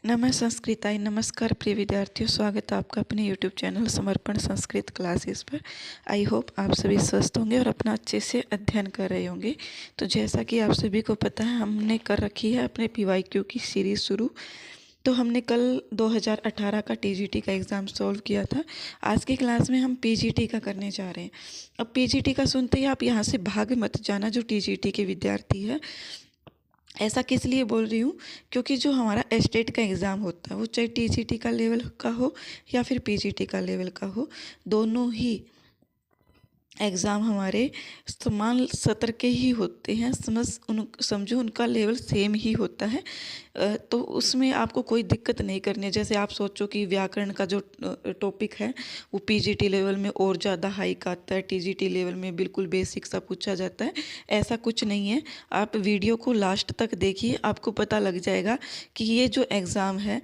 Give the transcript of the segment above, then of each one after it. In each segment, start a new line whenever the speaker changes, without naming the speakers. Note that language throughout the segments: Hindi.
नमः संस्कृताय नमस्कार प्रिय विद्यार्थियों, स्वागत है आपका अपने YouTube चैनल समर्पण संस्कृत क्लासेस पर। आई होप आप सभी स्वस्थ होंगे और अपना अच्छे से अध्ययन कर रहे होंगे। तो जैसा कि आप सभी को पता है, हमने कर रखी है अपने PYQ की सीरीज़ शुरू। तो हमने कल 2018 का TGT का एग्ज़ाम सॉल्व किया था। आज की क्लास में हम PGT का करने जा रहे हैं। अब PGT का सुनते ही आप यहाँ से भाग मत जाना जो TGT के विद्यार्थी है। ऐसा किस लिए बोल रही हूँ, क्योंकि जो हमारा स्टेट का एग्ज़ाम होता है वो चाहे TGT का लेवल का हो या फिर PGT का लेवल का हो, दोनों ही एग्ज़ाम हमारे समान सत्र के ही होते हैं। समझो उनका लेवल सेम ही होता है। तो उसमें आपको कोई दिक्कत नहीं करनी है। जैसे आप सोचो कि व्याकरण का जो टॉपिक है वो PGT लेवल में और ज़्यादा हाइक आता है, TGT लेवल में बिल्कुल बेसिक सा पूछा जाता है। ऐसा कुछ नहीं है। आप वीडियो को लास्ट तक देखिए, आपको पता लग जाएगा कि ये जो एग्ज़ाम है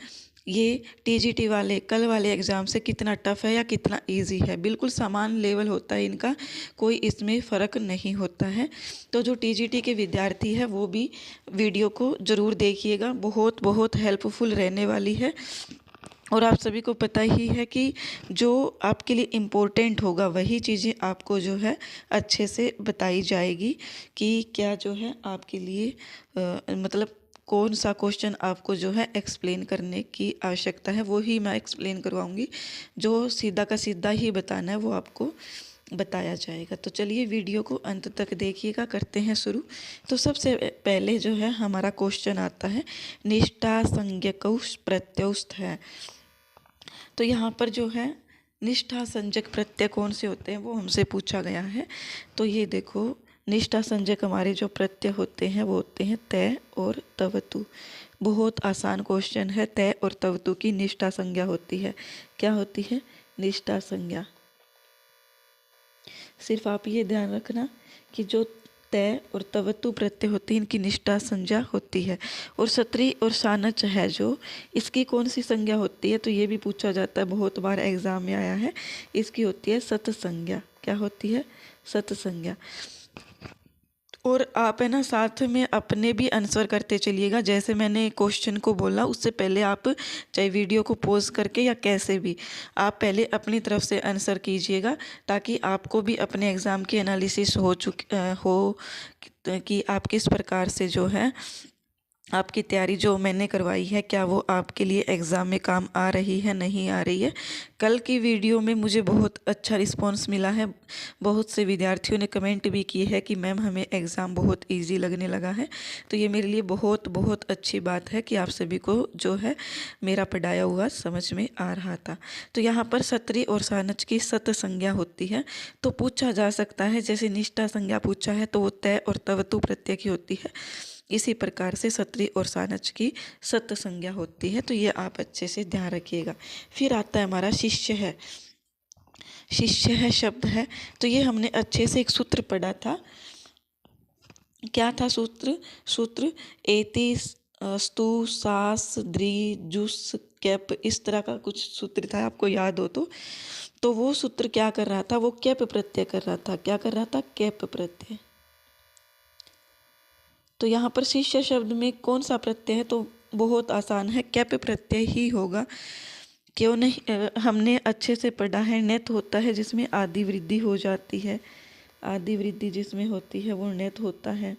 ये TGT वाले कल वाले एग्ज़ाम से कितना टफ़ है या कितना इजी है। बिल्कुल समान लेवल होता है इनका, कोई इसमें फ़र्क नहीं होता है। तो जो TGT के विद्यार्थी है वो भी वीडियो को ज़रूर देखिएगा, बहुत बहुत हेल्पफुल रहने वाली है। और आप सभी को पता ही है कि जो आपके लिए इम्पोर्टेंट होगा वही चीज़ें आपको जो है अच्छे से बताई जाएगी कि क्या जो है आपके लिए मतलब कौन सा क्वेश्चन आपको जो है एक्सप्लेन करने की आवश्यकता है, वो ही मैं एक्सप्लेन करवाऊंगी। जो सीधा का सीधा ही बताना है वो आपको बताया जाएगा। तो चलिए वीडियो को अंत तक देखिएगा, करते हैं शुरू। तो सबसे पहले जो है हमारा क्वेश्चन आता है, निष्ठा संज्ञकौ प्रत्युष्ठ है। तो यहाँ पर जो है निष्ठा संज्ञक प्रत्यय कौन से होते हैं वो हमसे पूछा गया है। तो ये देखो, निष्ठा संज्ञक हमारे जो प्रत्यय होते हैं वो होते हैं तय और तवतु। बहुत आसान क्वेश्चन है। तय और तवतु की निष्ठा संज्ञा होती है। क्या होती है? निष्ठा संज्ञा। सिर्फ आप ये ध्यान रखना कि जो तय और तवतु प्रत्यय होती है इनकी निष्ठा संज्ञा होती है। और सत्री और सानच है जो, इसकी कौन सी संज्ञा होती है? तो ये भी पूछा जाता है, बहुत बार एग्जाम में आया है। इसकी होती है सत संज्ञा। क्या होती है? सत संज्ञा। और आप है ना साथ में अपने भी आंसर करते चलिएगा। जैसे मैंने क्वेश्चन को बोला उससे पहले आप चाहे वीडियो को पॉज करके या कैसे भी आप पहले अपनी तरफ से आंसर कीजिएगा, ताकि आपको भी अपने एग्ज़ाम की एनालिसिस हो कि आप किस प्रकार से जो है आपकी तैयारी जो मैंने करवाई है क्या वो आपके लिए एग्ज़ाम में काम आ रही है, नहीं आ रही है। कल की वीडियो में मुझे बहुत अच्छा रिस्पांस मिला है। बहुत से विद्यार्थियों ने कमेंट भी किए है कि मैम हमें एग्ज़ाम बहुत इजी लगने लगा है। तो ये मेरे लिए बहुत बहुत अच्छी बात है कि आप सभी को जो है मेरा पढ़ाया हुआ समझ में आ रहा था। तो यहाँ पर सत्री और सानच की सत संज्ञा होती है। तो पूछा जा सकता है, जैसे निष्ठा संज्ञा पूछा है तो वो तय और तवतु प्रत्यय की होती है, इसी प्रकार से सत्री और सानच की सत संज्ञा होती है। तो ये आप अच्छे से ध्यान रखिएगा। फिर आता है हमारा शिष्य है। शिष्य है शब्द है, तो ये हमने अच्छे से एक सूत्र पढ़ा था। क्या था सूत्र? सूत्र एति स्तु सास द्रि जुस कैप, इस तरह का कुछ सूत्र था, आपको याद हो तो वो सूत्र क्या कर रहा था? वो कैप प्रत्यय कर रहा था। क्या कर रहा था? कैप प्रत्यय। तो यहाँ पर शिष्य शब्द में कौन सा प्रत्यय है? तो बहुत आसान है, कैप प्रत्यय ही होगा। क्यों नहीं? हमने अच्छे से पढ़ा है, नेत होता है जिसमें आदि वृद्धि हो जाती है। आदि वृद्धि जिसमें होती है वो नेत होता है।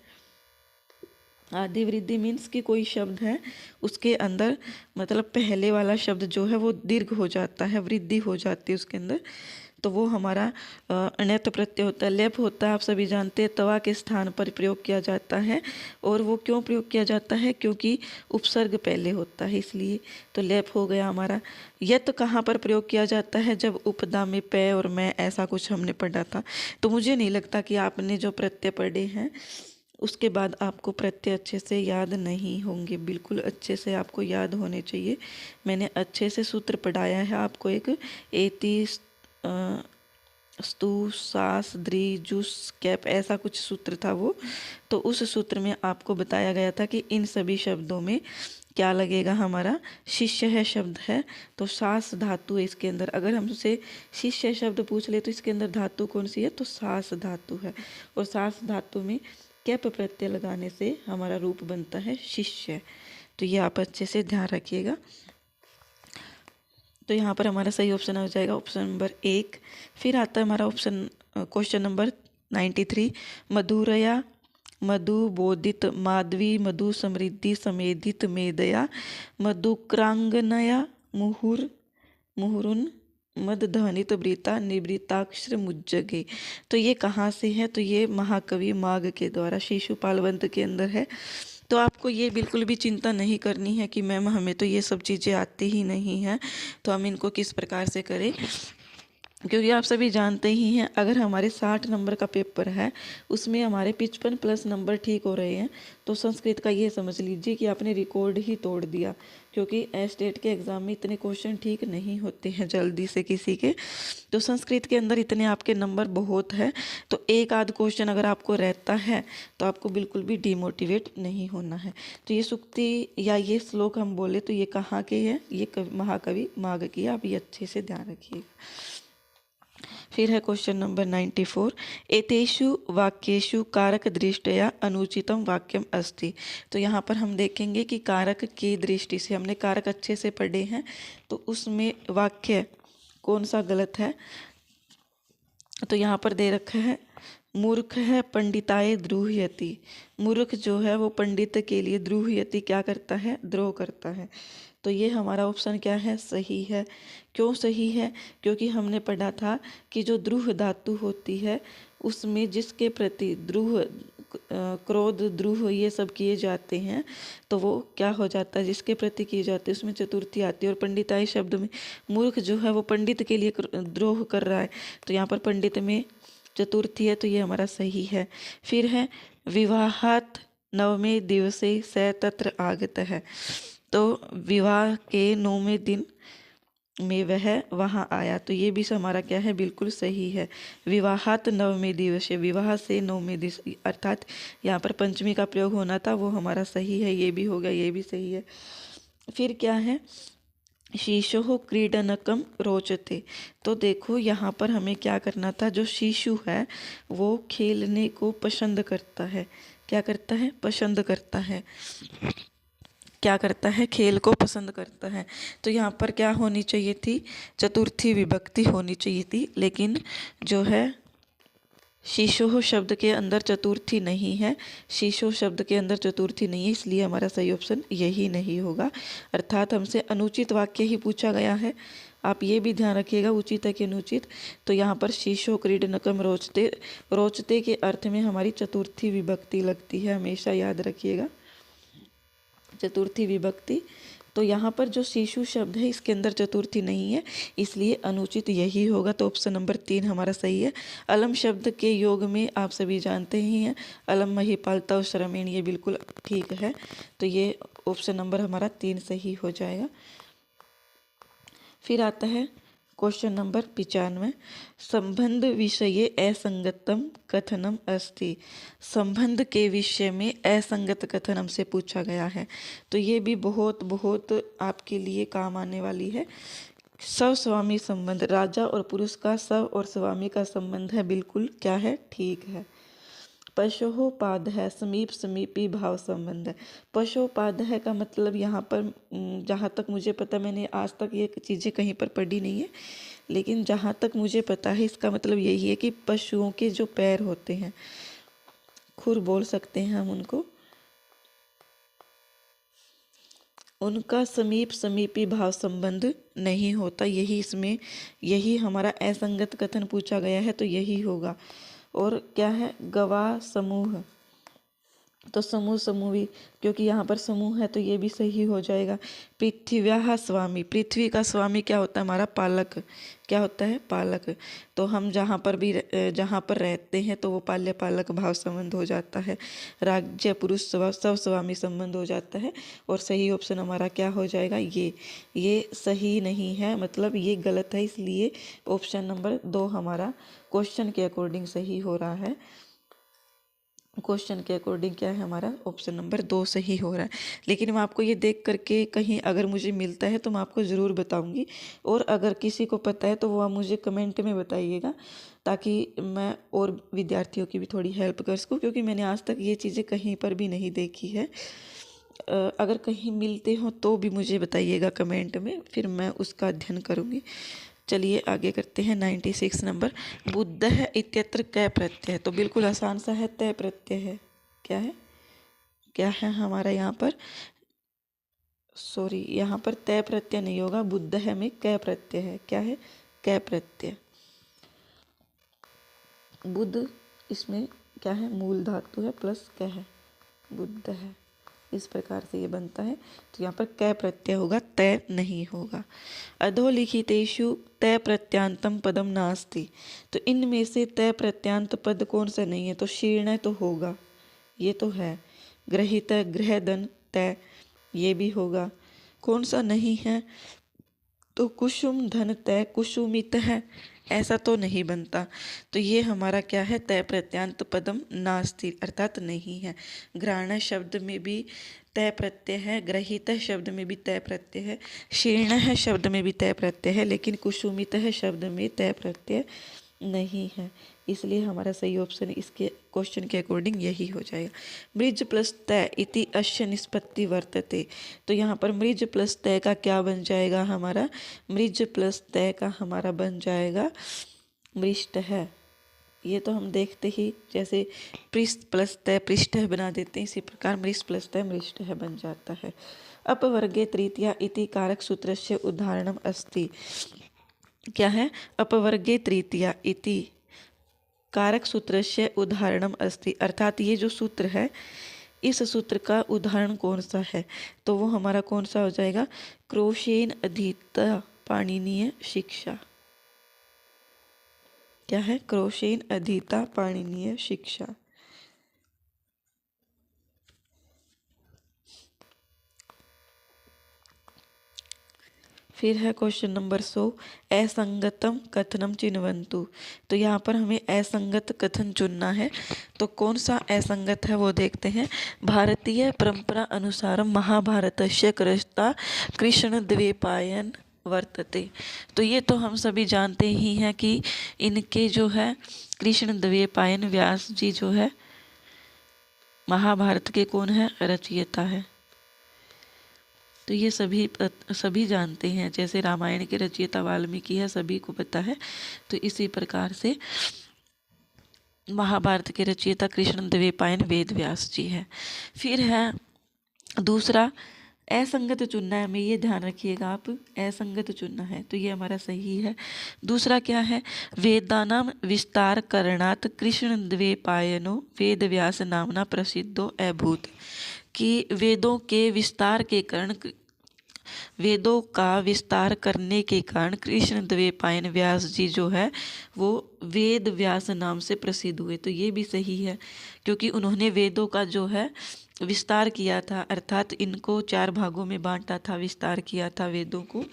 आदि वृद्धि मीन्स कि कोई शब्द है उसके अंदर मतलब पहले वाला शब्द जो है वो दीर्घ हो जाता है, वृद्धि हो जाती है उसके अंदर, तो वो हमारा अण्यत प्रत्यय होता है। लेप होता है, आप सभी जानते हैं, तवा के स्थान पर प्रयोग किया जाता है। और वो क्यों प्रयोग किया जाता है? क्योंकि उपसर्ग पहले होता है, इसलिए। तो लेप हो गया हमारा। यत कहाँ पर प्रयोग किया जाता है? जब उपदा में पे और मैं, ऐसा कुछ हमने पढ़ा था। तो मुझे नहीं लगता कि आपने जो प्रत्यय पढ़े हैं उसके बाद आपको प्रत्यय अच्छे से याद नहीं होंगे। बिल्कुल अच्छे से आपको याद होने चाहिए। मैंने अच्छे से सूत्र पढ़ाया है आपको। एक एति स्तु सास द्रि जुस कैप, ऐसा कुछ सूत्र था वो। तो उस सूत्र में आपको बताया गया था कि इन सभी शब्दों में क्या लगेगा? हमारा शिष्य है शब्द है तो सास धातु है इसके अंदर। अगर हमसे शिष्य शब्द पूछ ले तो इसके अंदर धातु कौन सी है? तो सास धातु है। और सास धातु में कैप प्रत्यय लगाने से हमारा रूप बनता है शिष्य। तो ये आप अच्छे से ध्यान रखिएगा। तो यहाँ पर हमारा सही ऑप्शन हो जाएगा ऑप्शन नंबर 1। फिर आता है हमारा ऑप्शन क्वेश्चन नंबर 93। मधुरया मधु बोधित माधवी मधु समृद्धि समेधित मेदया मधुक्रांगनया मुहुर मुहुरुन मद ध्वनित वृता निवृताक्षर मुज्जगे। तो ये कहाँ से है? तो ये महाकवि माघ के द्वारा शिशुपाल वंत के अंदर है। तो आपको ये बिल्कुल भी चिंता नहीं करनी है कि मैम हमें तो ये सब चीज़ें आती ही नहीं हैं, तो हम इनको किस प्रकार से करें, क्योंकि आप सभी जानते ही हैं अगर हमारे 60 नंबर का पेपर है उसमें हमारे 55 प्लस नंबर ठीक हो रहे हैं तो संस्कृत का ये समझ लीजिए कि आपने रिकॉर्ड ही तोड़ दिया, क्योंकि स्टेट के एग्ज़ाम में इतने क्वेश्चन ठीक नहीं होते हैं जल्दी से किसी के। तो संस्कृत के अंदर इतने आपके नंबर बहुत है, तो एक आध क्वेश्चन अगर आपको रहता है तो आपको बिल्कुल भी डिमोटिवेट नहीं होना है। तो ये सूक्ति या ये श्लोक हम बोले तो ये कहाँ के हैं? ये महाकवि माघ की है, आप ये अच्छे से ध्यान रखिएगा। फिर है क्वेश्चन नंबर 94। एतेषु वाक्येषु कारक दृष्टया अनुचितम वाक्यम अस्ति। तो यहाँ पर हम देखेंगे कि कारक की दृष्टि से, हमने कारक अच्छे से पढ़े हैं, तो उसमें वाक्य कौन सा गलत है। तो यहाँ पर दे रखा है मूर्ख है पंडिताय द्रुह्यति। मूर्ख जो है वो पंडित के लिए द्रुह्यति क्या करता है? द्रोह करता है। तो ये हमारा ऑप्शन क्या है? सही है। क्यों सही है? क्योंकि हमने पढ़ा था कि जो द्रुह धातु होती है उसमें जिसके प्रति द्रुह क्रोध द्रुह ये सब किए जाते हैं तो वो क्या हो जाता है? जिसके प्रति किए जाते हैं उसमें चतुर्थी आती है। और पंडिताई शब्द में मूर्ख जो है वो पंडित के लिए द्रोह कर रहा है, तो यहाँ पर पंडित में चतुर्थी है, तो ये हमारा सही है। फिर है विवाहात नवमे दिवसे स तत्र आगत है। तो विवाह के 9वें दिन में वह वहाँ आया, तो ये भी हमारा क्या है? बिल्कुल सही है। विवाहात नवमे दिवसे, विवाह से 9वें दिवस, अर्थात यहाँ पर पंचमी का प्रयोग होना था, वो हमारा सही है। ये भी हो गया, ये भी सही है। फिर क्या है? शिशु क्रीडनकम रोचते। तो देखो यहाँ पर हमें क्या करना था? जो शिशु है वो खेलने को पसंद करता है। क्या करता है? पसंद करता है। क्या करता है? खेल को पसंद करता है। तो यहाँ पर क्या होनी चाहिए थी? चतुर्थी विभक्ति होनी चाहिए थी, लेकिन जो है शिशु शब्द के अंदर चतुर्थी नहीं है। शिशु शब्द के अंदर चतुर्थी नहीं है, इसलिए हमारा सही ऑप्शन यही नहीं होगा। अर्थात हमसे अनुचित वाक्य ही पूछा गया है। आप ये भी ध्यान रखिएगा उचित है कि अनुचित। तो यहाँ पर शिशु क्रीडनकम रोचते, रोचते के अर्थ में हमारी चतुर्थी विभक्ति लगती है, हमेशा याद रखिएगा, चतुर्थी विभक्ति। तो यहाँ पर जो शिशु शब्द है इसके अंदर चतुर्थी नहीं है, इसलिए अनुचित यही होगा। तो ऑप्शन नंबर 3 हमारा सही है। अलम शब्द के योग में आप सभी जानते ही हैं अलम महिपालता और श्रमेण, ये बिल्कुल ठीक है। तो ये ऑप्शन नंबर हमारा 3 सही हो जाएगा। फिर आता है क्वेश्चन नंबर 95। संबंध विषये असंगतम कथनम अस्ति। संबंध के विषय में असंगत कथन हमसे पूछा गया है, तो ये भी बहुत बहुत आपके लिए काम आने वाली है। सव स्वामी संबंध, राजा और पुरुष का सव और स्वामी का संबंध है, बिल्कुल क्या है? ठीक है। पशोपाद है, समीप समीपी भाव संबंध है। पशोपाद है का मतलब यहाँ पर जहाँ तक मुझे पता, मैंने आज तक ये चीज़ें कहीं पर पढ़ी नहीं है, लेकिन जहाँ तक मुझे पता है इसका मतलब यही है कि पशुओं के जो पैर होते हैं, खुर बोल सकते हैं हम उनको, उनका समीप समीपी भाव संबंध नहीं होता। यही इसमें, यही हमारा असंगत कथन पूछा गया है, तो यही होगा। और क्या है? गवाह समूह, तो समूह समूही, क्योंकि यहाँ पर समूह है तो ये भी सही हो जाएगा। पृथ्व्याः स्वामी, पृथ्वी का स्वामी क्या होता है? हमारा पालक। क्या होता है? पालक। तो हम जहाँ पर भी जहाँ पर रहते हैं तो वो पाल्य पालक भाव संबंध हो जाता है। राज्य पुरुष सब स्वामी संबंध हो जाता है। और सही ऑप्शन हमारा क्या हो जाएगा? ये सही नहीं है, मतलब ये गलत है, इसलिए ऑप्शन नंबर 2 हमारा क्वेश्चन के अकॉर्डिंग सही हो रहा है। क्वेश्चन के अकॉर्डिंग क्या है? हमारा ऑप्शन नंबर 2 सही हो रहा है। लेकिन मैं आपको ये देख करके कहीं अगर मुझे मिलता है तो मैं आपको ज़रूर बताऊंगी, और अगर किसी को पता है तो वो आप मुझे कमेंट में बताइएगा, ताकि मैं और विद्यार्थियों की भी थोड़ी हेल्प कर सकूँ, क्योंकि मैंने आज तक ये चीज़ें कहीं पर भी नहीं देखी है। अगर कहीं मिलते हो तो भी मुझे बताइएगा कमेंट में, फिर मैं उसका अध्ययन करूँगी। चलिए आगे करते हैं 96 नंबर। बुद्धः इत्यत्र कै प्रत्यय, तो बिल्कुल आसान सा है, तय प्रत्यय है। क्या है, क्या है हमारा यहाँ पर, सॉरी यहाँ पर तय प्रत्यय नहीं होगा, बुद्धः में कै प्रत्यय है। क्या है, कै प्रत्यय। बुद्ध इसमें क्या है, मूल धातु है प्लस कै है, बुद्ध है, इस प्रकार से ये बनता है। तो यहाँ पर कै प्रत्यय होगा, तय नहीं होगा। अधोलिखितेषु तय प्रत्यांतम पदम नास्ति, तो इनमें से तय प्रत्यांत पद कौन सा नहीं है, तो शीर्ण तो होगा, ये तो है। ग्रहित, गृहदन, तय, ये भी होगा। कौन सा नहीं है, तो कुसुम धन तय, कुसुमित है, ऐसा तो नहीं बनता। तो ये हमारा क्या है, तय प्रत्यांत पदम नास्ति, अर्थात नहीं है। घ्राण शब्द में भी तय प्रत्यय है, ग्रहित शब्द में भी तय प्रत्यय है, शीर्ण शब्द में भी तय प्रत्यय है, लेकिन कुसुमित शब्द में तय प्रत्यय नहीं है। इसलिए हमारा सही ऑप्शन इसके क्वेश्चन के अकॉर्डिंग यही हो जाएगा। मृज प्लस तय इति अश्य निष्पत्ति वर्तते, तो यहाँ पर मृज प्लस तय का क्या बन जाएगा हमारा, मृज प्लस तय का हमारा बन जाएगा मृष्ट है। ये तो हम देखते ही, जैसे पृष्ठ प्लस तय पृष्ठ बना देते हैं, इसी प्रकार मृष प्लस तय मृष्ट है बन जाता है। अपवर्गे तृतीया इति कारक सूत्रस्य उदाहरणम अस्ति, क्या है, अपवर्गे तृतीया इति कारक सूत्रस्य उदाहरणम अस्ति, अर्थात ये जो सूत्र है, इस सूत्र का उदाहरण कौन सा है, तो वो हमारा कौन सा हो जाएगा, क्रोशेन अधीता पाणिनीय शिक्षा। क्या है, क्रोशेन अधीता पाणिनीय शिक्षा। फिर है क्वेश्चन नंबर 100, असंगतम कथनम चिन्वन्तु, तो यहाँ पर हमें असंगत कथन चुनना है। तो कौन सा असंगत है वो देखते हैं। भारतीय परंपरा अनुसार महाभारतस्य कर्ता कृष्णद्वैपायन वर्तते, तो ये तो हम सभी जानते ही हैं कि इनके जो है कृष्णद्वैपायन व्यास जी जो है महाभारत के कौन है, रचयिता है। तो ये सभी जानते हैं, जैसे रामायण के रचयिता वाल्मीकि है, सभी को पता है। तो इसी प्रकार से महाभारत के रचयिता कृष्णद्वैपायन वेद व्यास जी है। फिर है दूसरा, असंगत चुनना है, हमें ये ध्यान रखिएगा आप, असंगत चुनना है, तो ये हमारा सही है। दूसरा क्या है, वेदानाम विस्तार करणात् कृष्णद्वैपायनो वेद व्यास नामना प्रसिद्धो अभूत, कि वेदों के विस्तार के कारण, वेदों का विस्तार करने के कारण कृष्णद्वैपायन व्यास जी जो है वो वेद व्यास नाम से प्रसिद्ध हुए। तो ये भी सही है, क्योंकि उन्होंने वेदों का जो है विस्तार किया था, अर्थात इनको 4 भागों में बांटा था, विस्तार किया था वेदों को,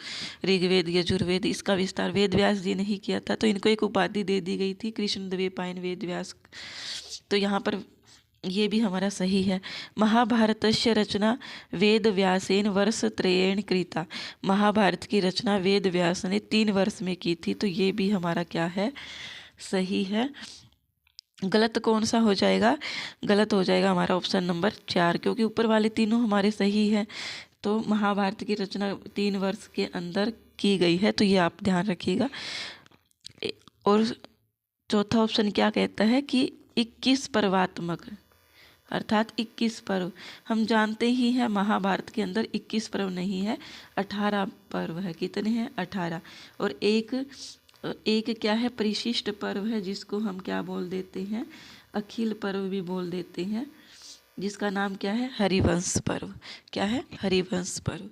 ऋग्वेद यजुर्वेद, इसका विस्तार वेद व्यास जी ने ही किया था। तो इनको एक उपाधि दे दी गई थी कृष्णद्वैपायन वेद व्यास। तो यहाँ पर ये भी हमारा सही है। महाभारतस्य रचना वेद व्यासेन वर्षत्रयेण कृता, महाभारत की रचना वेद व्यास ने 3 वर्ष में की थी। तो ये भी हमारा क्या है, सही है। गलत कौन सा हो जाएगा, गलत हो जाएगा हमारा ऑप्शन नंबर 4, क्योंकि ऊपर वाले तीनों हमारे सही है। तो महाभारत की रचना 3 वर्ष के अंदर की गई है, तो ये आप ध्यान रखिएगा। और चौथा ऑप्शन क्या कहता है कि 21 पर्वात्मक, अर्थात 21 पर्व। हम जानते ही हैं महाभारत के अंदर 21 पर्व नहीं है, 18 पर्व है। कितने हैं, 18। और एक क्या है, परिशिष्ट पर्व है, जिसको हम क्या बोल देते हैं, अखिल पर्व भी बोल देते हैं, जिसका नाम क्या है, हरिवंश पर्व। क्या है, हरिवंश पर्व।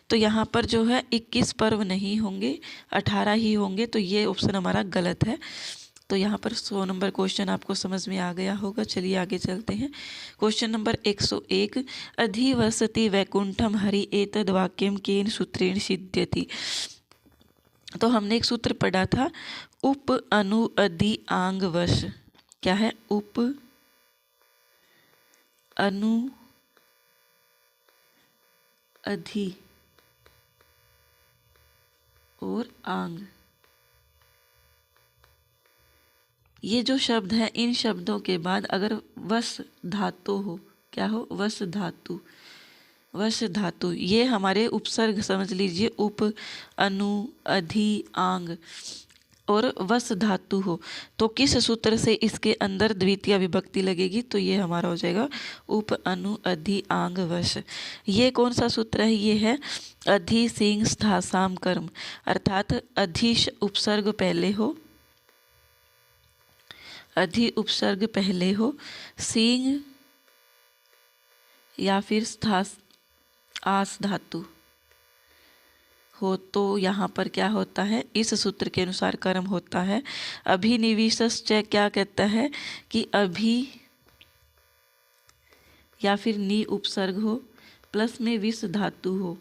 तो यहाँ पर जो है 21 पर्व नहीं होंगे, 18 ही होंगे। तो ये ऑप्शन हमारा गलत है। तो यहाँ पर 100 नंबर क्वेश्चन आपको समझ में आ गया होगा। चलिए आगे चलते हैं। क्वेश्चन नंबर 101, अधिवसति वैकुंठम हरि एतद् वाक्यम केन सूत्रेण सिद्ध्यति। तो हमने एक सूत्र पढ़ा था, उप अनु अधि आंग वश। क्या है, उप अनु अधि और आंग, ये जो शब्द है, इन शब्दों के बाद अगर वस धातु हो, क्या हो, वस धातु, वश धातु, ये हमारे उपसर्ग समझ लीजिए, उप, अनु, अधि, आंग और वस धातु हो तो किस सूत्र से इसके अंदर द्वितीय विभक्ति लगेगी, तो ये हमारा हो जाएगा उप, अनु, अधि, आंग, वश। ये कौन सा सूत्र है, ये है अधि सिंह स्था साम कर्म, अर्थात अधि उपसर्ग पहले हो, अधि उपसर्ग पहले हो, सिंह या फिर स्था आस धातु हो तो यहाँ पर क्या होता है, इस सूत्र के अनुसार कर्म होता है। अभिनिविशश्च क्या कहता है कि अभी या फिर नी उपसर्ग हो प्लस में विष धातु हो,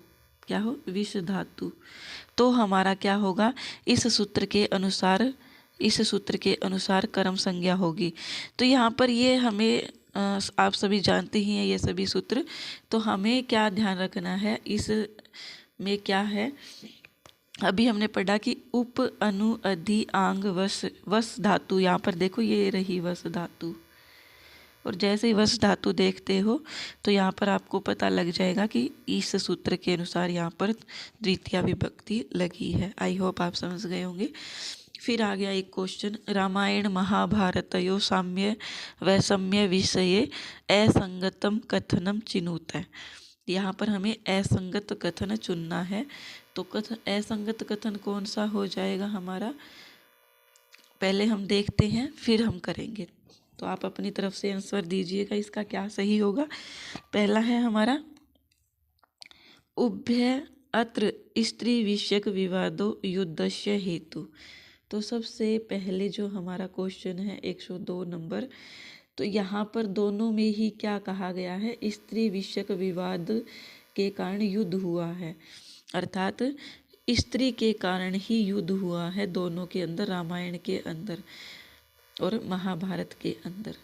क्या हो, विष धातु, तो हमारा क्या होगा, इस सूत्र के अनुसार, इस सूत्र के अनुसार कर्म संज्ञा होगी। तो यहाँ पर ये हमें आप सभी जानते ही हैं ये सभी सूत्र, तो हमें क्या ध्यान रखना है, इस में क्या है, अभी हमने पढ़ा कि उप, अनु, अधि, आंग, वश, वश धातु, यहाँ पर देखो ये रही वश धातु, और जैसे ही वश धातु देखते हो तो यहाँ पर आपको पता लग जाएगा कि इस सूत्र के अनुसार यहाँ पर द्वितीय विभक्ति लगी है। आई होप आप समझ गए होंगे। फिर आ गया एक क्वेश्चन, रामायण महाभारतयो साम्य वैषम्य विषये असंगतम कथनम चिनुत है। यहाँ पर हमें असंगत कथन चुनना है, तो असंगत कथन कौन सा हो जाएगा हमारा, पहले हम देखते हैं फिर हम करेंगे, तो आप अपनी तरफ से आंसर दीजिएगा इसका क्या सही होगा। पहला है हमारा उभय अत्र स्त्री विषयक विवादो युद्धस्य हेतु, तो सबसे पहले जो हमारा क्वेश्चन है 102 नंबर, तो यहाँ पर दोनों में ही क्या कहा गया है, स्त्री विषयक विवाद के कारण युद्ध हुआ है, अर्थात स्त्री के कारण ही युद्ध हुआ है दोनों के अंदर, रामायण के अंदर और महाभारत के अंदर।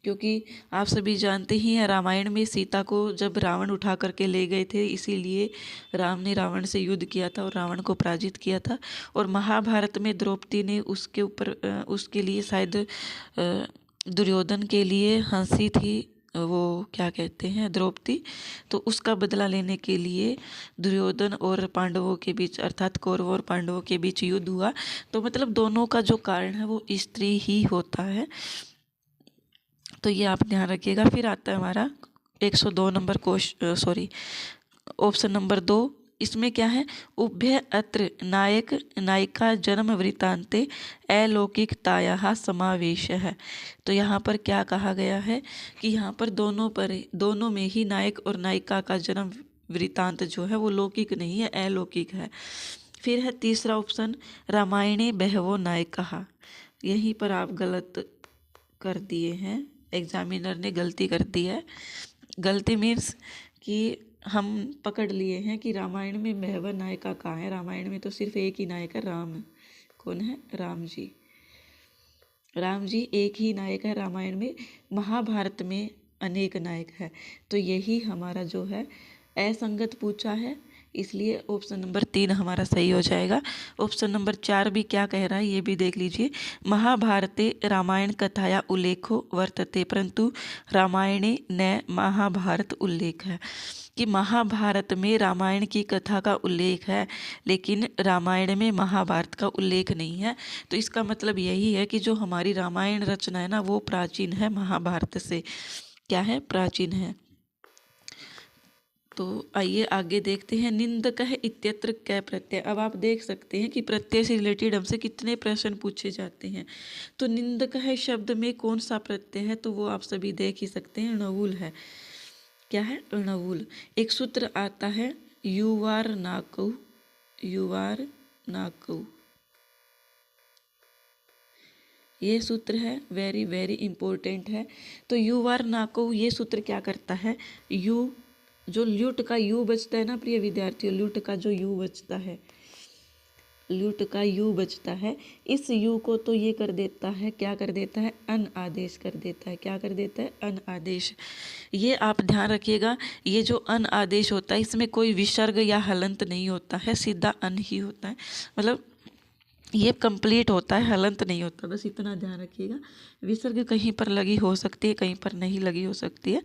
क्योंकि आप सभी जानते ही हैं रामायण में सीता को जब रावण उठा करके ले गए थे, इसीलिए राम ने रावण से युद्ध किया था और रावण को पराजित किया था। और महाभारत में द्रौपदी ने उसके ऊपर उसके लिए शायद दुर्योधन के लिए हंसी थी, वो क्या कहते हैं द्रौपदी, तो उसका बदला लेने के लिए दुर्योधन और पांडवों के बीच, अर्थात कौरवों और पांडवों के बीच युद्ध हुआ। तो मतलब दोनों का जो कारण है वो स्त्री ही होता है, तो ये आप ध्यान रखिएगा। फिर आता है हमारा 102 नंबर ऑप्शन नंबर 2, इसमें क्या है, उभय अत्र नायक नायिका जन्म वृत्तांते अलौकिकतायाः समावेश है। तो यहाँ पर क्या कहा गया है कि यहाँ पर दोनों में ही नायक और नायिका का जन्म वृत्तांत जो है वो लौकिक नहीं है, अलौकिक है। फिर है तीसरा ऑप्शन, रामायणे बहवो नायिकाः, यहीं पर आप गलत कर दिए हैं, एग्जामिनर ने गलती कर दी है। गलती मीन्स कि हम पकड़ लिए हैं कि रामायण में बहव नायिका कहाँ है, रामायण में तो सिर्फ एक ही नायक है, राम। कौन है, राम जी। राम जी एक ही नायक है रामायण में, महाभारत में अनेक नायक है। तो यही हमारा जो है असंगत पूछा है, इसलिए ऑप्शन नंबर 3 हमारा सही हो जाएगा। ऑप्शन नंबर 4 भी क्या कह रहा है ये भी देख लीजिए, महाभारते रामायण कथाया उल्लेखो वर्तते परंतु रामायणे न महाभारत उल्लेख है, कि महाभारत में रामायण की कथा का उल्लेख है लेकिन रामायण में महाभारत का उल्लेख नहीं है। तो इसका मतलब यही है कि जो हमारी रामायण रचना है ना वो प्राचीन है महाभारत से, क्या है, प्राचीन है। तो आइए आगे देखते हैं, निंदकः इत्यत्र कै प्रत्यय। अब आप देख सकते हैं कि प्रत्यय से रिलेटेड हमसे कितने प्रश्न पूछे जाते हैं। तो निंदकः शब्द में कौन सा प्रत्यय है, तो वो आप सभी देख ही सकते हैं, णवुल है। क्या है, णवुल। एक सूत्र आता है युवार नाकौ, युवार नाकौ, ये सूत्र है, वेरी वेरी इंपॉर्टेंट है। तो युवार नाकौ ये सूत्र क्या करता है, यू जो ल्यूट का यू बचता है ना प्रिय विद्यार्थियों, ल्यूट का जो यू बचता है, ल्यूट का यू बचता है, इस यू को तो ये कर देता है, क्या कर देता है, अन आदेश कर देता है। क्या कर देता है, अन आदेश। ये आप ध्यान रखिएगा, ये जो अन आदेश होता है इसमें कोई विसर्ग या हलंत नहीं होता है, सीधा अन ही होता है। मतलब ये कंप्लीट होता है, हलंत नहीं होता, बस इतना ध्यान रखिएगा। विसर्ग कहीं पर लगी हो सकती है, कहीं पर नहीं लगी हो सकती है,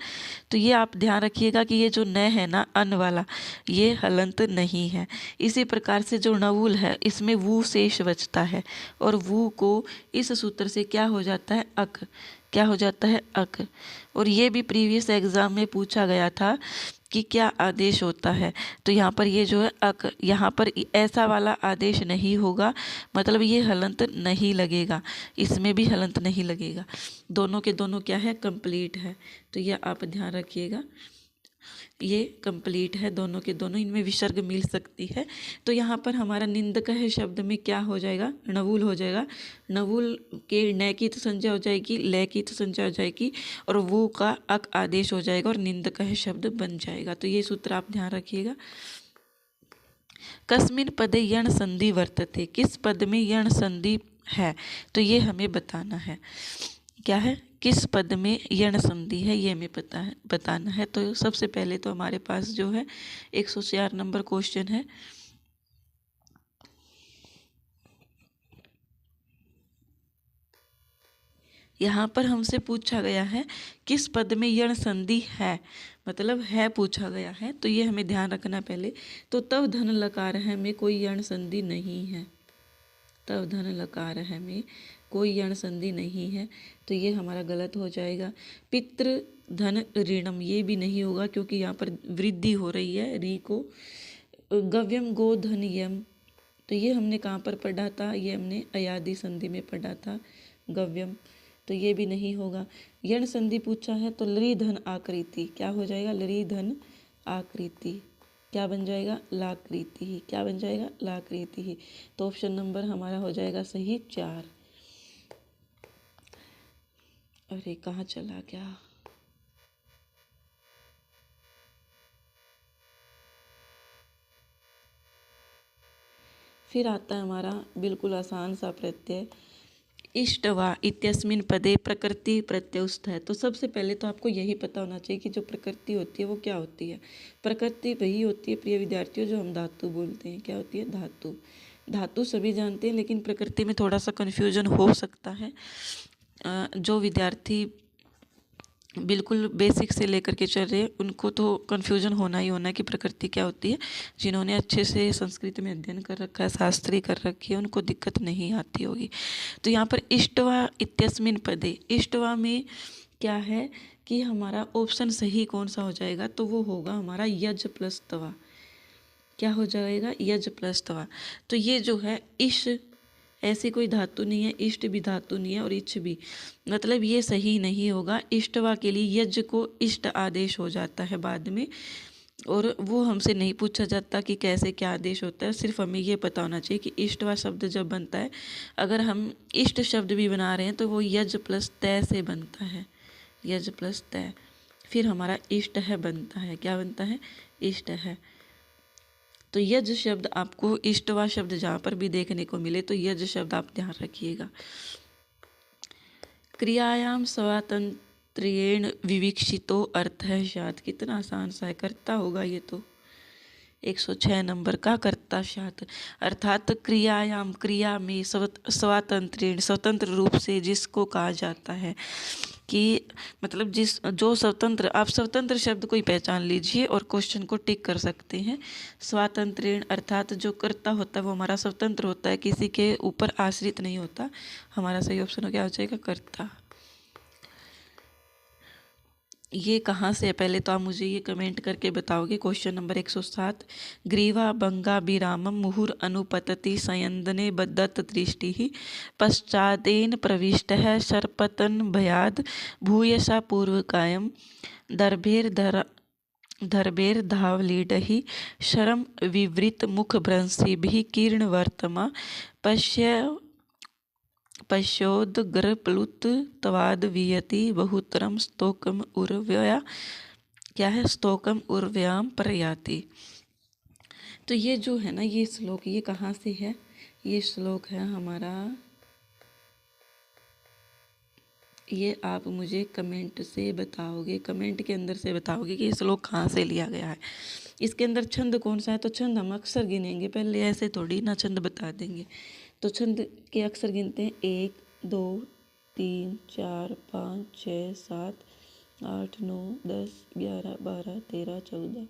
तो ये आप ध्यान रखिएगा कि ये जो न है ना अन वाला, ये हलंत नहीं है। इसी प्रकार से जो नवुल है इसमें वू शेष बचता है, और वू को इस सूत्र से क्या हो जाता है, अक, क्या हो जाता है, अक। और ये भी प्रीवियस एग्जाम में पूछा गया था कि क्या आदेश होता है, तो यहाँ पर ये जो है अक, यहाँ पर ऐसा वाला आदेश नहीं होगा, मतलब ये हलंत नहीं लगेगा, इसमें भी हलंत नहीं लगेगा, दोनों के दोनों क्या है, कंप्लीट है। तो ये आप ध्यान रखिएगा, ये कंप्लीट है, दोनों के दोनों, इनमें विसर्ग मिल सकती है। तो यहाँ पर हमारा निंदक है शब्द में क्या हो जाएगा, नवुल हो जाएगा। नवुल के न की तो संज्ञा हो जाएगी, ले की तो संज्ञा हो जाएगी, और वो का अक आदेश हो जाएगा और निंदक है शब्द बन जाएगा। तो ये सूत्र आप ध्यान रखिएगा। कस्मिन पदे यण संधि वर्तते, किस पद में यण संधि है, तो ये हमें बताना है। क्या है, किस पद में यण संधि है, ये हमें पता है, बताना है। तो सबसे पहले तो हमारे पास जो है 104 नंबर क्वेश्चन है। यहाँ पर हमसे पूछा गया है किस पद में यण संधि है, मतलब है पूछा गया है, तो ये हमें ध्यान रखना पहले। तो तब धन लकार है में कोई यण संधि नहीं है, तब धन लकार है में कोई यण संधि नहीं है, तो ये हमारा गलत हो जाएगा। पितृ धन ऋणम, ये भी नहीं होगा क्योंकि यहाँ पर वृद्धि हो रही है री को। गव्यम गो धन यम, तो ये हमने कहाँ पर पढ़ा था, ये हमने अयादि संधि में पढ़ा था, गव्यम, तो ये भी नहीं होगा। यण संधि पूछा है तो लरी धन आकृति, क्या हो जाएगा, लरी धन आकृति, क्या बन जाएगा, लाकृति ही, क्या बन जाएगा, लाकृति ही। तो ऑप्शन नंबर हमारा हो जाएगा सही 4। अरे कहाँ चला गया, फिर आता है हमारा बिल्कुल आसान सा प्रत्यय, इष्टवा इत्यस्मिन पदे प्रकृति प्रत्युस्थ है। तो सबसे पहले तो आपको यही पता होना चाहिए कि जो प्रकृति होती है वो क्या होती है। प्रकृति वही होती है प्रिय विद्यार्थियों जो हम धातु बोलते हैं, क्या होती है, धातु। धातु सभी जानते हैं, लेकिन प्रकृति में थोड़ा सा कन्फ्यूजन हो सकता है। जो विद्यार्थी बिल्कुल बेसिक से लेकर के चल रहे हैं उनको तो कन्फ्यूजन होना ही होना है कि प्रकृति क्या होती है। जिन्होंने अच्छे से संस्कृत में अध्ययन कर रखा है, शास्त्री कर रखी है, उनको दिक्कत नहीं आती होगी। तो यहाँ पर इष्टवा इत्यस्मिन पदे, इष्टवा में क्या है कि हमारा ऑप्शन सही कौन सा हो जाएगा, तो वो होगा हमारा यज प्लस तवा, क्या हो जाएगा, यज प्लस तवा। तो ये जो है इश ऐसी कोई धातु नहीं है, इष्ट भी धातु नहीं है और इच्छ भी, मतलब ये सही नहीं होगा। इष्टवा के लिए यज को इष्ट आदेश हो जाता है बाद में, और वो हमसे नहीं पूछा जाता कि कैसे क्या आदेश होता है, सिर्फ हमें ये पता होना चाहिए कि इष्टवा शब्द जब बनता है, अगर हम इष्ट शब्द भी बना रहे हैं तो वो यज प्लस तय से बनता है, यज प्लस तय, फिर हमारा इष्ट है बनता है, क्या बनता है, इष्ट है। तो यज शब्द आपको इष्टवा शब्द जहाँ पर भी देखने को मिले तो यज शब्द आप ध्यान रखिएगा। क्रियायाम स्वातंत्र्येण विविक्षितो अर्थ है शात, कितना आसान सा है, करता होगा ये तो 106 नंबर का कर्ता शात, अर्थात क्रियायाम, क्रिया में स्वातंत्र्येण, स्वतंत्र रूप से जिसको कहा जाता है कि मतलब जिस जो स्वतंत्र, आप स्वतंत्र शब्द को ही पहचान लीजिए और क्वेश्चन को टिक कर सकते हैं। स्वातंत्र्येण अर्थात जो कर्ता होता है वो हमारा स्वतंत्र होता है, किसी के ऊपर आश्रित नहीं होता। हमारा सही ऑप्शन क्या हो जाएगा, कर्ता। ये कहाँ से है, पहले तो आप मुझे ये कमेंट करके बताओगे। क्वेश्चन नंबर 107, ग्रीवा बंगा विरामम मुहुर अनुपतति संयंदने बदत दृष्टि पश्चादेन प्रविष्ट है सर्पतन भयाद भूयसा पूर्वकायम दर्भेर धावलीडहि शरम विवृत मुख भ्रंशिभिः कीर्ण वर्तमा पश्योदग्रप्लुत तवाद वियति बहुतरम स्तोकम उर्व्या, क्या है, स्तोकम उर्व्याम प्रयाति। तो ये जो है ना ये श्लोक, ये कहाँ से है, ये श्लोक है हमारा, ये आप मुझे कमेंट से बताओगे, कमेंट के अंदर से बताओगे कि ये श्लोक कहाँ से लिया गया है। इसके अंदर छंद कौन सा है, तो छंद हम अक्सर गिनेंगे, पहले ऐसे थोड़ी ना छंद बता देंगे। तो छंद के अक्षर गिनते हैं 1 2 3 4 5 6 7 8 9 10 11 12 13 14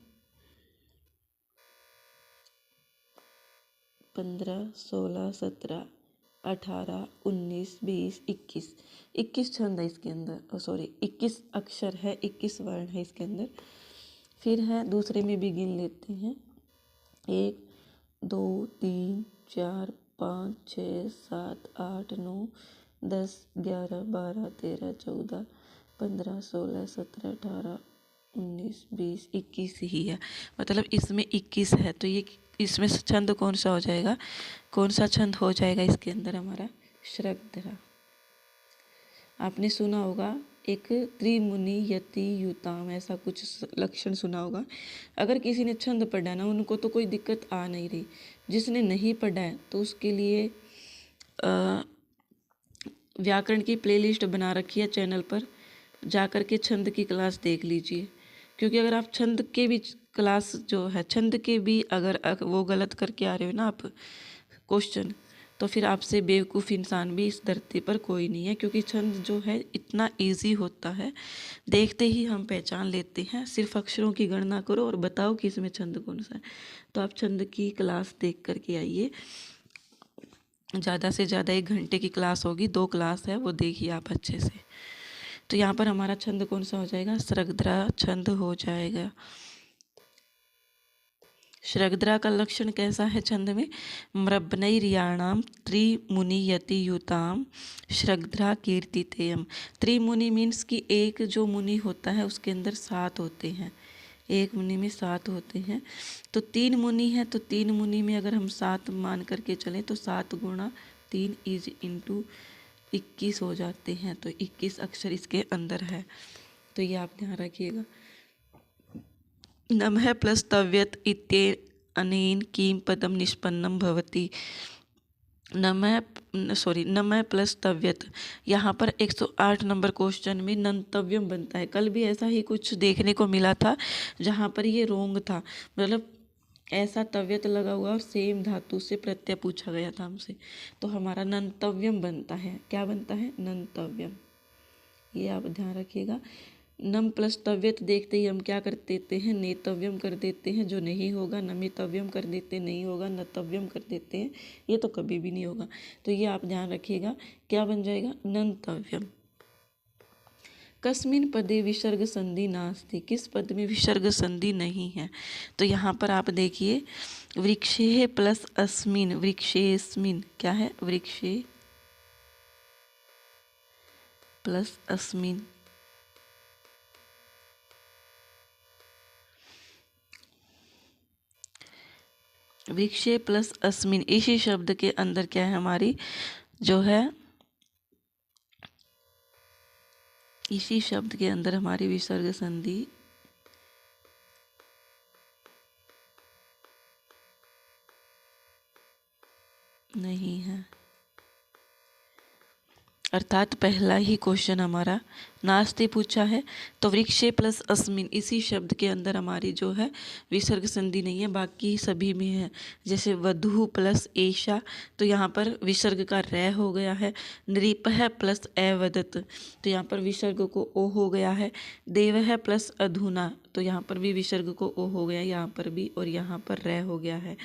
15 16 17 18 19 20 21 21 छंद है इसके अंदर, सॉरी 21 अक्षर है, 21 वर्ण है इसके अंदर। फिर है दूसरे में भी गिन लेते हैं 1 2 3 4 5 6 7 8 9 10 11 12 13 14 15 16 17 18 19 20 21 ही है, मतलब इसमें 21 है। तो ये इसमें छंद कौन सा हो जाएगा, कौन सा छंद हो जाएगा इसके अंदर हमारा, श्रगधरा। आपने सुना होगा एक त्रिमुनि यति युताम, ऐसा कुछ लक्षण सुना होगा। अगर किसी ने छंद पढ़ा ना, उनको तो कोई दिक्कत आ नहीं रही। जिसने नहीं पढ़ा है तो उसके लिए व्याकरण की प्लेलिस्ट बना रखी है चैनल पर, जाकर के छंद की क्लास देख लीजिए। क्योंकि अगर आप छंद के भी क्लास जो है, छंद के भी अगर वो गलत करके आ रहे हो ना आप क्वेश्चन, तो फिर आपसे बेवकूफ़ इंसान भी इस धरती पर कोई नहीं है। क्योंकि छंद जो है इतना इजी होता है, देखते ही हम पहचान लेते हैं। सिर्फ अक्षरों की गणना करो और बताओ कि इसमें छंद कौन सा है। तो आप छंद की क्लास देख करके आइए। ज़्यादा से ज़्यादा 1 घंटे की क्लास होगी, 2 क्लास है, वो देखिए आप अच्छे से। तो यहाँ पर हमारा छंद कौन सा हो जाएगा, श्रगधरा छंद हो जाएगा। श्रगधरा का लक्षण कैसा है छंद में, मृब्नैर्याणाम त्रिमुनियतियुताम श्रगधरा कीर्तितेयम। त्रिमुनि मीन्स कि एक जो मुनि होता है उसके अंदर 7 होते हैं, एक मुनि में 7 होते हैं। तो 3 मुनि है, तो 3 मुनि में अगर हम 7 मान करके चलें तो 7 गुणा 3 इज इंटू 21 हो जाते हैं। तो 21 अक्षर इसके अंदर है, तो ये आप ध्यान रखिएगा। नमः प्लस तव्यत इत्यनेन किम पदम निष्पन्नम भवति। नमः प्लस तव्यत, यहाँ पर 108 नंबर क्वेश्चन में नंतव्यम बनता है। कल भी ऐसा ही कुछ देखने को मिला था जहाँ पर ये रोंग था, मतलब ऐसा तव्यत लगा हुआ और सेम धातु से प्रत्यय पूछा गया था हमसे। तो हमारा नंतव्यम बनता है, क्या बनता है, नंतव्यम। ये आप ध्यान रखिएगा। नम प्लस तव्यत देखते ही हम क्या कर देते हैं, नेतव्यम कर देते हैं, जो नहीं होगा। नमितव्यम कर देते, नहीं होगा। नतव्यम कर देते हैं, ये तो कभी भी नहीं होगा। तो ये आप ध्यान रखिएगा, क्या बन जाएगा, नंतव्यम। कस्मिन पदे विसर्ग संधि नास्ति, किस पद में विसर्ग संधि नहीं है। तो यहाँ पर आप देखिए वृक्षे प्लस अस्मिन, वृक्षेस्मिन क्या है, वृक्षे प्लस अस्मिन। वृक्षे प्लस अस्मिन, इसी शब्द के अंदर क्या है हमारी जो है, इसी शब्द के अंदर हमारी विसर्ग संधि नहीं है। अर्थात पहला ही क्वेश्चन हमारा नास्ति पूछा है, तो वृक्षे प्लस अस्मिन इसी शब्द के अंदर हमारी जो है विसर्ग संधि नहीं है, बाकी सभी में है। जैसे वधु प्लस एषा, तो यहाँ पर विसर्ग का रै हो गया है। नृपः प्लस अवदत, तो यहाँ पर विसर्ग को ओ हो गया है। देवः प्लस अधुना, तो यहाँ पर भी विसर्ग को ओ हो गया, यहाँ पर भी, और यहाँ पर रै हो गया है।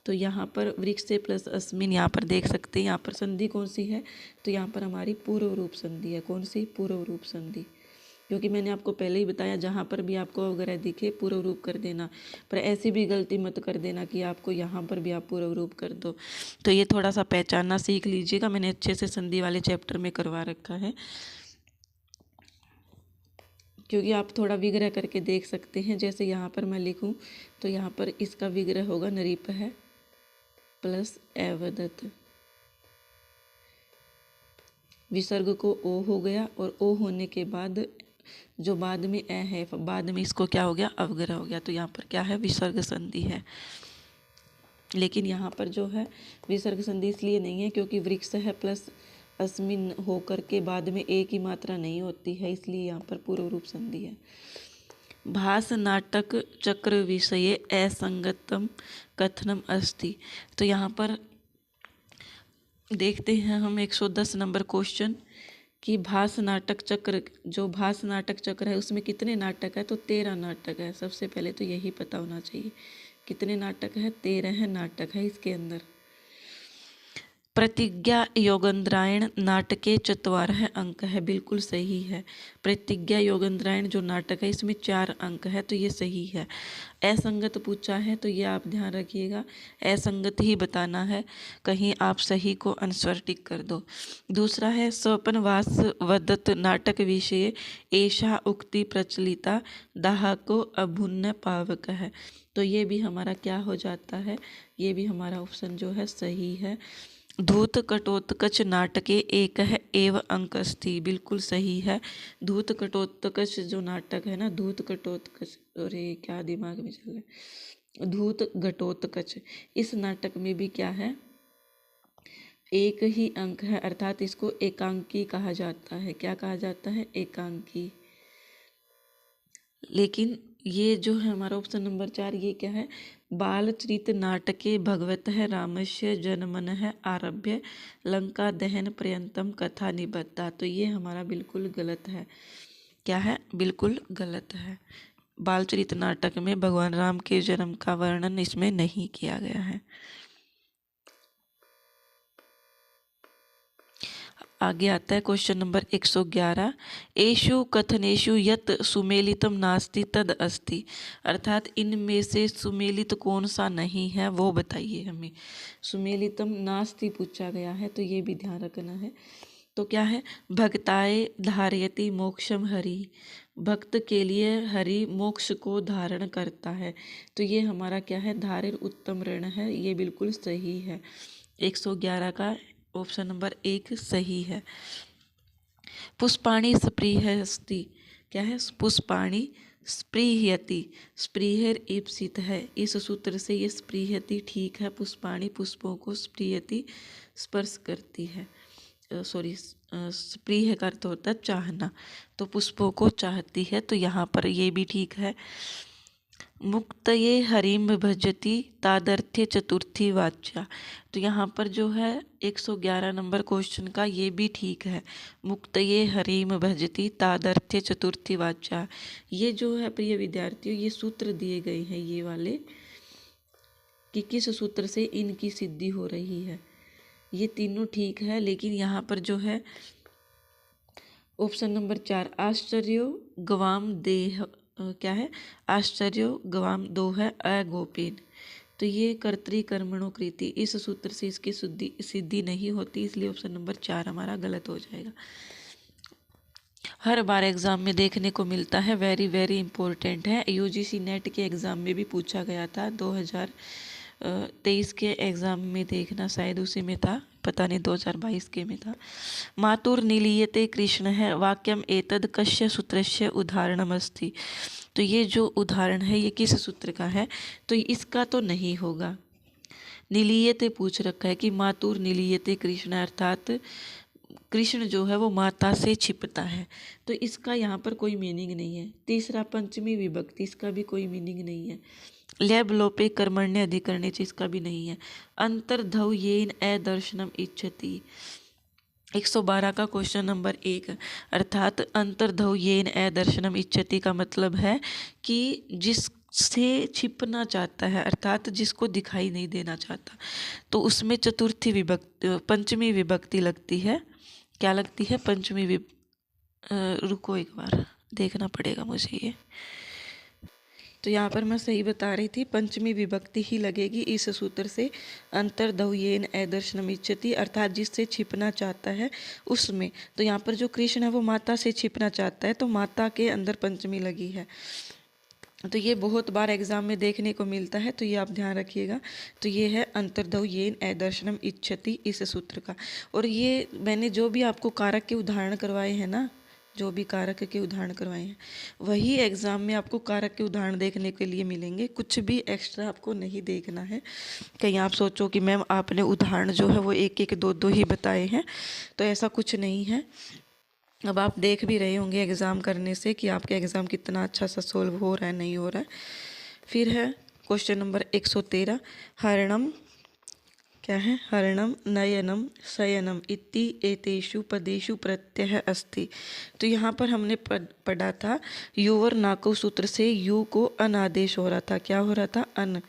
तो यहाँ पर वृक्ष से प्लस अस्मिन, यहाँ पर देख सकते हैं यहाँ पर संधि कौन सी है, तो यहाँ पर हमारी पूर्व रूप संधि है। कौन सी, पूर्व रूप संधि। क्योंकि मैंने आपको पहले ही बताया, जहाँ पर भी आपको अवग्रह दिखे पूर्व रूप कर देना, पर ऐसी भी गलती मत कर देना कि आपको यहाँ पर भी आप पूर्व रूप कर दो। तो ये थोड़ा सा पहचानना सीख लीजिएगा, मैंने अच्छे से संधि वाले चैप्टर में करवा रखा है। क्योंकि आप थोड़ा विग्रह करके देख सकते हैं, जैसे यहाँ पर मैं लिखूँ तो यहाँ पर इसका विग्रह होगा नृपः प्लस अवदत, विसर्ग को ओ हो गया, और ओ होने के बाद जो बाद में ए है, बाद में इसको क्या हो गया, अवग्रह हो गया। तो यहाँ पर क्या है, विसर्ग संधि है। लेकिन यहाँ पर जो है विसर्ग संधि इसलिए नहीं है क्योंकि वृक्ष है प्लस अस्मिन होकर के बाद में एक ही मात्रा नहीं होती है, इसलिए यहाँ पर पूर्व रूप संधि है। भास नाटक चक्र विषये असंगतम कथनम अस्ति, तो यहाँ पर देखते हैं हम 110 नंबर क्वेश्चन कि भास नाटक चक्र, जो भास नाटक चक्र है उसमें कितने नाटक है, तो 13 नाटक है। सबसे पहले तो यही पता होना चाहिए कितने नाटक है, 13 नाटक है इसके अंदर। प्रतिज्ञा योगेंद्रायण नाटके चत्वारः अंक है, बिल्कुल सही है। प्रतिज्ञा योगेंद्रायण जो नाटक है इसमें 4 अंक है, तो ये सही है। असंगत पूछा है तो ये आप ध्यान रखिएगा, असंगत ही बताना है, कहीं आप सही को आंसर टिक कर दो। दूसरा है स्वपनवास वदत नाटक विषय ऐशा उक्ति प्रचलिता दाहको अभुन्न पावक है, तो ये भी हमारा क्या हो जाता है, ये भी हमारा ऑप्शन जो है सही है। धूत कटोत्कच नाटके एक है एव अंक अस्ति, बिल्कुल सही है। धूत कटोत्कच जो नाटक है ना, धूत कटोत्कच, अरे क्या दिमाग में चल रहा है, धूत घटोत्कच, इस नाटक में भी क्या है, एक ही अंक है, अर्थात इसको एकांकी कहा जाता है। क्या कहा जाता है, एकांकी। लेकिन ये जो है हमारा ऑप्शन नंबर 4, ये क्या है, बालचरित नाटके भगवत है रामस्य जन्मन है आरभ्य लंका दहन पर्यंतम कथा निबद्धा, तो ये हमारा बिल्कुल गलत है। क्या है, बिल्कुल गलत है। बालचरित नाटक में भगवान राम के जन्म का वर्णन इसमें नहीं किया गया है। आगे आता है क्वेश्चन नंबर 111, एषु कथनेषु यत् सुमेलितम नास्ति तद अस्ति, अर्थात इनमें से सुमेलित कौन सा नहीं है वो बताइए हमें। सुमेलितम नास्ति पूछा गया है, तो ये भी ध्यान रखना है। तो क्या है, भक्ताय धारयति मोक्षम हरि, भक्त के लिए हरि मोक्ष को धारण करता है, तो ये हमारा क्या है, धारिर उत्तम ऋण है, ये बिल्कुल सही है। 111 का ऑप्शन नंबर 1 सही है। पुष्पाणि स्पृहस्ति, क्या है, पुष्पाणि स्पृहयति, स्पृहर ईप्सित है, इस सूत्र से ये स्पृहयति ठीक है। पुष्पाणि पुष्पों को, स्पृहयति स्पर्श करती है, सॉरी स्पृह का अर्थ होता है चाहना, तो पुष्पों को चाहती है, तो यहाँ पर ये भी ठीक है। मुक्तये हरिम भजति तादर्थ्य चतुर्थी वाच्या, तो यहाँ पर जो है 111 नंबर क्वेश्चन का ये भी ठीक है। मुक्तये हरिम भजति तादर्थ्य चतुर्थी वाच्या, ये जो है प्रिय विद्यार्थियों, ये सूत्र दिए गए हैं ये वाले कि किस सूत्र से इनकी सिद्धि हो रही है, ये तीनों ठीक है। लेकिन यहाँ पर जो है ऑप्शन नंबर 4 आश्चर्यो गवाम देह, क्या है, आश्चर्यो गवाम दो है अगोपिन, तो ये कर्तृकर्मणो कृति, इस सूत्र से इसकी सिद्धि नहीं होती, इसलिए ऑप्शन नंबर 4 हमारा गलत हो जाएगा। हर बार एग्ज़ाम में देखने को मिलता है, वेरी वेरी इंपॉर्टेंट है, यूजीसी नेट के एग्ज़ाम में भी पूछा गया था, 2023 के एग्ज़ाम में देखना, शायद उसी में था, पता नहीं 2022 के में था। मातुर नीलीयते कृष्ण है वाक्यम एतद कस्य सूत्रस्य उदाहरणमस्ति, तो ये जो उदाहरण है ये किस सूत्र का है, तो इसका तो नहीं होगा। नीलीयते पूछ रखा है कि मातुर नीलीयते कृष्ण, अर्थात कृष्ण जो है वो माता से छिपता है, तो इसका यहाँ पर कोई मीनिंग नहीं है। तीसरा पंचमी विभक्ति, इसका भी कोई मीनिंग नहीं है। लैब लोपे कर्मण्य अधिकरणे, इसका भी नहीं है। अंतर्धव येन अदर्शनम इच्छति, 112 का क्वेश्चन नंबर 1, अर्थात अंतर्धव येन अदर्शनम इच्छति का मतलब है कि जिससे छिपना चाहता है, अर्थात जिसको दिखाई नहीं देना चाहता, तो उसमें चतुर्थी विभक्ति, पंचमी विभक्ति लगती है। क्या लगती है, पंचमी रुको एक बार देखना पड़ेगा मुझे ये, तो यहाँ पर मैं सही बता रही थी, पंचमी विभक्ति ही लगेगी इस सूत्र से। अंतर्धव्येन अदर्शनमिच्छति, अर्थात जिससे छिपना चाहता है उसमें, तो यहाँ पर जो कृष्ण है वो माता से छिपना चाहता है, तो माता के अंदर पंचमी लगी है, तो ये बहुत बार एग्जाम में देखने को मिलता है, तो ये आप ध्यान रखिएगा। तो ये है अंतर्धव्येन अदर्शनम इच्छति इस सूत्र का। और ये मैंने जो भी आपको कारक के उदाहरण करवाए हैं ना, जो भी कारक के उदाहरण करवाए हैं, वही एग्ज़ाम में आपको कारक के उदाहरण देखने के लिए मिलेंगे, कुछ भी एक्स्ट्रा आपको नहीं देखना है। कहीं आप सोचो कि मैम आपने उदाहरण जो है वो एक एक दो दो ही बताए हैं, तो ऐसा कुछ नहीं है। अब आप देख भी रहे होंगे एग्ज़ाम करने से कि आपके एग्ज़ाम कितना अच्छा सा सोल्व हो रहा है, नहीं हो रहा है। फिर है क्वेश्चन नंबर 113, हरणम, क्या है, हरणम नयनम शयनम इति एतेषु पदेषु प्रत्यय अस्ति। तो यहाँ पर हमने पढ़ा था युवर नाको सूत्र से यू को अन आदेश हो रहा था। क्या हो रहा था, अन।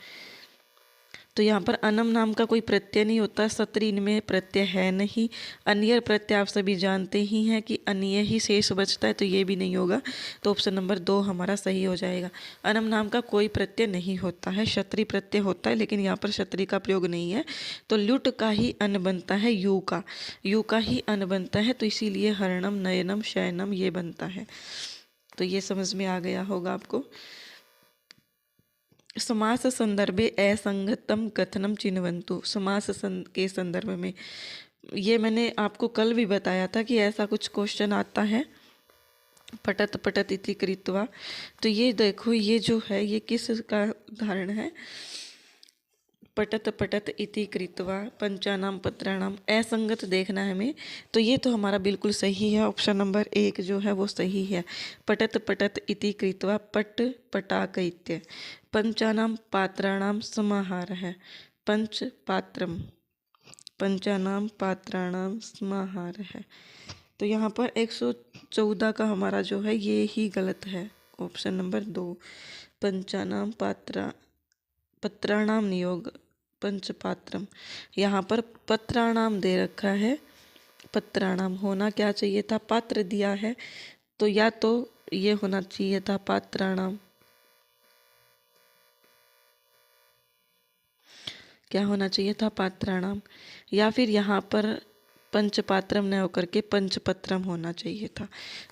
तो यहाँ पर अनम नाम का कोई प्रत्यय नहीं होता, सत्री इनमें प्रत्यय है नहीं। अन्यर प्रत्यय आप सभी जानते ही हैं कि अन्य ही शेष बचता है, तो ये भी नहीं होगा। तो ऑप्शन नंबर 2 हमारा सही हो जाएगा। अनम नाम का कोई प्रत्यय नहीं होता है, क्षत्रि प्रत्यय होता है, लेकिन यहाँ पर क्षत्रि का प्रयोग नहीं है। तो लुट का ही अन बनता है, यू का ही अन बनता है, तो इसीलिए हरणम नयनम शयनम ये बनता है। तो ये समझ में आ गया होगा आपको। समास संदर्भे असंगतम कथनम चिन्हवन्तु। समास के संदर्भ में ये मैंने आपको कल भी बताया था कि ऐसा कुछ क्वेश्चन आता है, पठत पठत इति कृत्वा। तो ये देखो, ये जो है ये किस का उदाहरण है, पठत पठत इति कृत्वा पंचानाम पत्राणाम। असंगत देखना है हमें, तो ये तो हमारा बिल्कुल सही है, ऑप्शन नंबर 1 जो है वो सही है। पठत पठत इति कृत्वा पट पटाक इत्य। पंचानाम पात्राणाम समाहार है, पंच पात्रम, पंचानाम पात्राणाम समाहार है। तो यहाँ पर 114 का हमारा जो है ये ही गलत है, ऑप्शन नंबर 2। पंचानाम पत्राणाम नियोग पंचपात्रम। यहाँ पर पत्राणाम दे रखा है, पत्राणाम होना क्या चाहिए था, पात्र दिया है, तो या तो ये होना चाहिए था पात्राणाम, क्या होना चाहिए था, पात्राणाम, या फिर यहाँ पर पंचपात्रम न होकर के पंचपत्रम होना चाहिए था।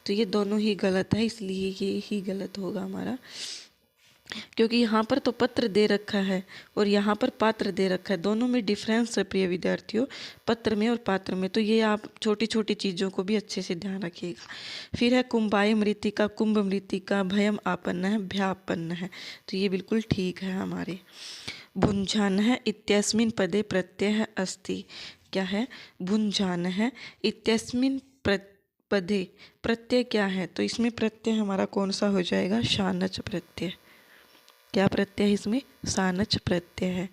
तो ये दोनों ही गलत है, इसलिए ये ही गलत होगा हमारा, क्योंकि यहाँ पर तो पत्र दे रखा है और यहाँ पर पात्र दे रखा है, दोनों में डिफरेंस है प्रिय विद्यार्थियों, पत्र में और पात्र में। तो ये आप छोटी छोटी चीज़ों को भी अच्छे से ध्यान रखिएगा। फिर है कुंभाय मृतिका, कुंभ मृतिका, भयम आपन्न है, भयापन्न है, तो ये बिल्कुल ठीक है हमारे। भुंजान है इत्यस्मिन पदे प्रत्यय अस्ति। क्या है, भुंजान है इत्यस्मिन पदे प्रत्यय क्या है, तो इसमें प्रत्यय हमारा कौन सा हो जाएगा, शानच प्रत्यय। क्या प्रत्यय है इसमें, सानच प्रत्यय है।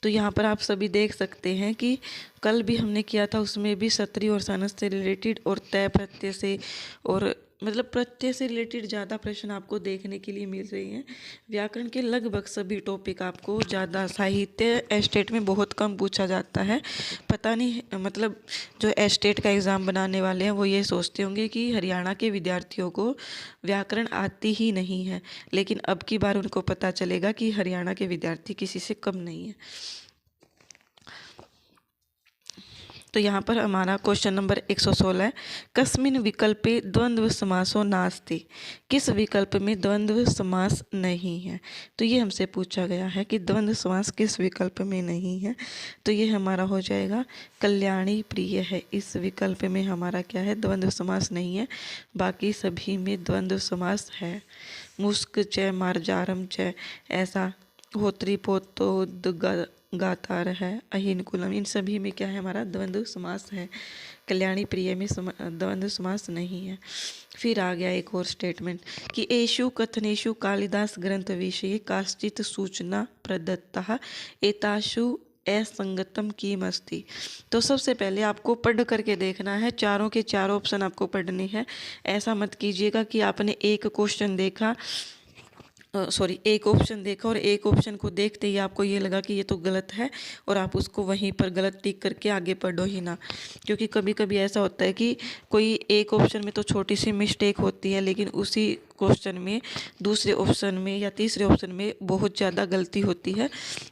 तो यहाँ पर आप सभी देख सकते हैं कि कल भी हमने किया था, उसमें भी सत्री और सानस से रिलेटेड और तय प्रत्यय से, और मतलब प्रत्यय से रिलेटेड ज़्यादा प्रश्न आपको देखने के लिए मिल रही हैं। व्याकरण के लगभग सभी टॉपिक आपको ज़्यादा, साहित्य एस्टेट में बहुत कम पूछा जाता है। पता नहीं, मतलब जो एस्टेट का एग्ज़ाम बनाने वाले हैं वो ये सोचते होंगे कि हरियाणा के विद्यार्थियों को व्याकरण आती ही नहीं है, लेकिन अब की बार उनको पता चलेगा कि हरियाणा के विद्यार्थी किसी से कम नहीं है। तो यहाँ पर हमारा क्वेश्चन नंबर 116 है, कस्मिन विकल्पे द्वंद्व समासो नास्ति। किस विकल्प में द्वंद्व समास नहीं है, तो ये हमसे पूछा गया है कि द्वंद्व समास किस विकल्प में नहीं है। तो ये हमारा हो जाएगा कल्याणी प्रिय है, इस विकल्प में हमारा क्या है, द्वंद्व समास नहीं है, बाकी सभी में द्वंद्व समास है। मुस्क च मार्जारम च, ऐसा होत्री पोतो गातार है, अहिन कुलम, इन सभी में क्या है हमारा द्वंद्व समास है। कल्याणी प्रिय में द्वंद्व समास नहीं है। फिर आ गया एक और स्टेटमेंट कि एषु कथनेषु कालिदास ग्रंथ विषये काश्चित सूचना प्रदत्ता एतासु असंगतम किम अस्ति। तो सबसे पहले आपको पढ़ करके देखना है, चारों के चारों ऑप्शन आपको पढ़ने हैं। ऐसा मत कीजिएगा कि आपने एक क्वेश्चन देखा, एक ऑप्शन देखा और एक ऑप्शन को देखते ही आपको ये लगा कि ये तो गलत है और आप उसको वहीं पर गलत टिक करके आगे पढ़ो ही ना। क्योंकि कभी कभी ऐसा होता है कि कोई एक ऑप्शन में तो छोटी सी मिस्टेक होती है, लेकिन उसी क्वेश्चन में दूसरे ऑप्शन में या तीसरे ऑप्शन में बहुत ज़्यादा गलती होती है।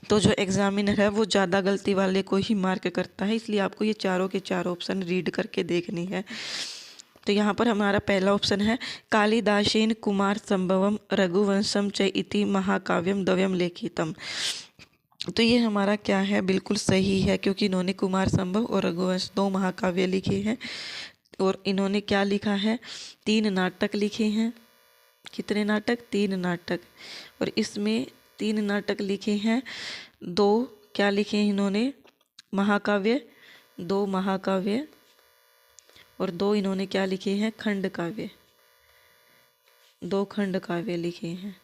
तो जो एग्जामिनर है वो ज़्यादा गलती वाले को ही मार्क करता है, इसलिए आपको ये चारों के चारों ऑप्शन रीड करके देखनी है। तो यहाँ पर हमारा पहला ऑप्शन है कालिदासेन कुमार संभवम रघुवंशम च इति महाकाव्यम द्वयम लेखितम। तो ये हमारा क्या है, बिल्कुल सही है, क्योंकि इन्होंने कुमार संभव और रघुवंश 2 महाकाव्य लिखे हैं। और इन्होंने क्या लिखा है, 3 नाटक लिखे हैं। कितने नाटक, 3 नाटक। और इसमें 3 नाटक लिखे हैं, 2 क्या लिखे हैं इन्होंने, महाकाव्य, 2 महाकाव्य, और 2 इन्होंने क्या लिखे हैं, खंड काव्य, 2 खंड काव्य लिखे हैं।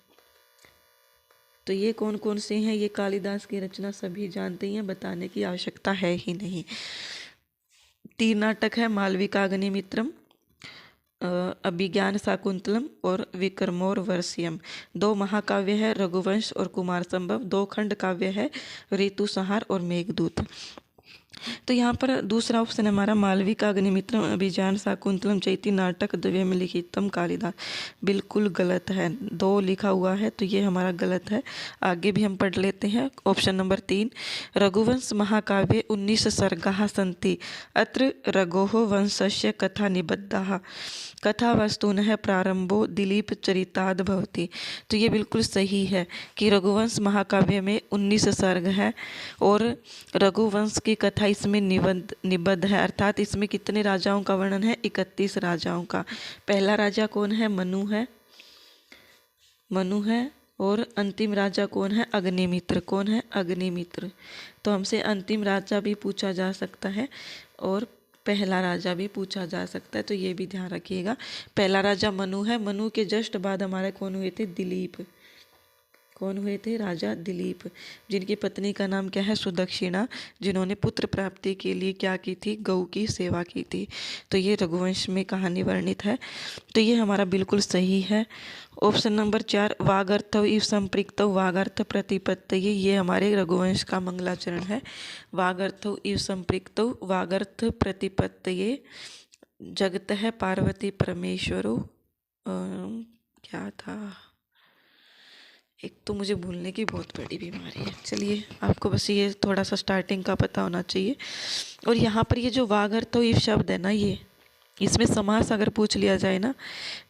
तो ये कौन कौन से हैं, ये कालिदास की रचना सभी जानते हैं, बताने की आवश्यकता है ही नहीं। 3 नाटक है, मालविकाग्निमित्रम, अभिज्ञान शाकुंतलम और विक्रमोर्वशीयम। 2 महाकाव्य है, रघुवंश और कुमार संभव। 2 खंड काव्य है, ऋतुसंहार और मेघदूत। तो यहाँ पर दूसरा ऑप्शन हमारा मालविकाग्निमित्रम, अभिज्ञान शाकुंतलम, चैती नाटक द्वयम लिखितम कालिदास, बिल्कुल गलत है। 2 लिखा हुआ है तो ये हमारा गलत है। आगे भी हम पढ़ लेते हैं। ऑप्शन नंबर 3, रघुवंश महाकाव्ये 19 सर्गाः सन्ति, अत्र रघोः वंशस्य कथा निबद्धाः, कथा वस्तुनः प्रारंभो दिलीप चरिताद भवति। तो ये बिल्कुल सही है कि रघुवंश महाकाव्य में 19 सर्ग है और रघुवंश की कथा इसमें निबद्ध है, अर्थात इसमें कितने राजाओं का वर्णन है, 31 राजाओं का। पहला राजा कौन है, मनु है और अंतिम राजा कौन है, अग्निमित्र। कौन है, अग्निमित्र। तो हमसे अंतिम राजा भी पूछा जा सकता है और पहला राजा भी पूछा जा सकता है, तो ये भी ध्यान रखिएगा। पहला राजा मनु है, मनु के जस्ट बाद हमारे कौन हुए थे, दिलीप। कौन हुए थे, राजा दिलीप, जिनकी पत्नी का नाम क्या है, सुदक्षिणा, जिन्होंने पुत्र प्राप्ति के लिए क्या की थी, गौ की सेवा की थी। तो ये रघुवंश में कहानी वर्णित है, तो ये हमारा बिल्कुल सही है। ऑप्शन नंबर 4, वागर्थ इव संपृक्त वागर्थ प्रतिपत्तये, ये हमारे रघुवंश का मंगलाचरण है। वागर्थ इव संपृक्त वागर्थ प्रतिपत्तये, जगत है पार्वती परमेश्वरो, क्या था, एक तो मुझे भूलने की बहुत बड़ी बीमारी है। चलिए, आपको बस ये थोड़ा सा स्टार्टिंग का पता होना चाहिए। और यहाँ पर ये जो वागर्थ इव शब्द है ना, ये इसमें समास अगर पूछ लिया जाए ना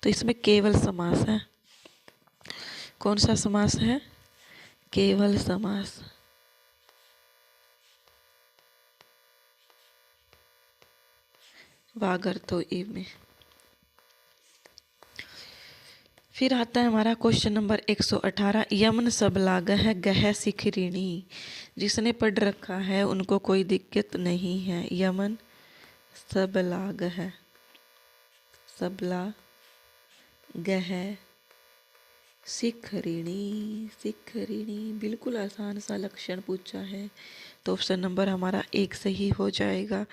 तो इसमें केवल समास है। कौन सा समास है, केवल समास। वागर्थ इव में। फिर आता है हमारा क्वेश्चन नंबर 118, यमन सब लाग है गह शिखरिणी, जिसने पढ़ रखा है उनको कोई दिक्कत नहीं है। यमन सब लाग है, सबला गह शिखरिणी, शिखरिणी, बिल्कुल आसान सा लक्षण पूछा है, तो ऑप्शन नंबर हमारा 1 सही हो जाएगा।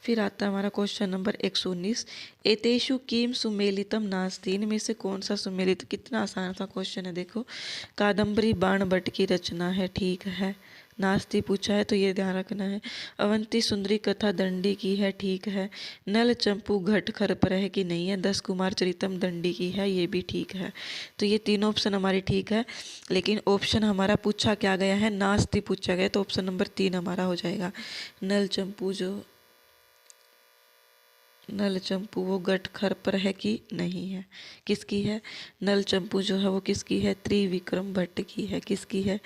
फिर आता है हमारा क्वेश्चन नंबर 119, एतेषु किम सुमेलितम नास्ति, इनमें से कौन सा सुमेलित। कितना आसान सा क्वेश्चन है, देखो। कादम्बरी बाण भट्ट की रचना है, ठीक है। नास्ति पूछा है तो ये ध्यान रखना है। अवंती सुंदरी कथा दंडी की है, ठीक है। नल चंपू घट खरपरह की नहीं है। 10 कुमार चरितम दंडी की है, ये भी ठीक है। तो ये तीनों ऑप्शन हमारी ठीक है, लेकिन ऑप्शन हमारा पूछा क्या गया है, नास्ति पूछा गया, तो ऑप्शन नंबर 3 हमारा हो जाएगा। नल चंपू जो नल चंपू वो गट खरपर है कि नहीं है, किसकी है, नल चंपू जो है वो किसकी है, त्रिविक्रम भट्ट की है। किसकी है,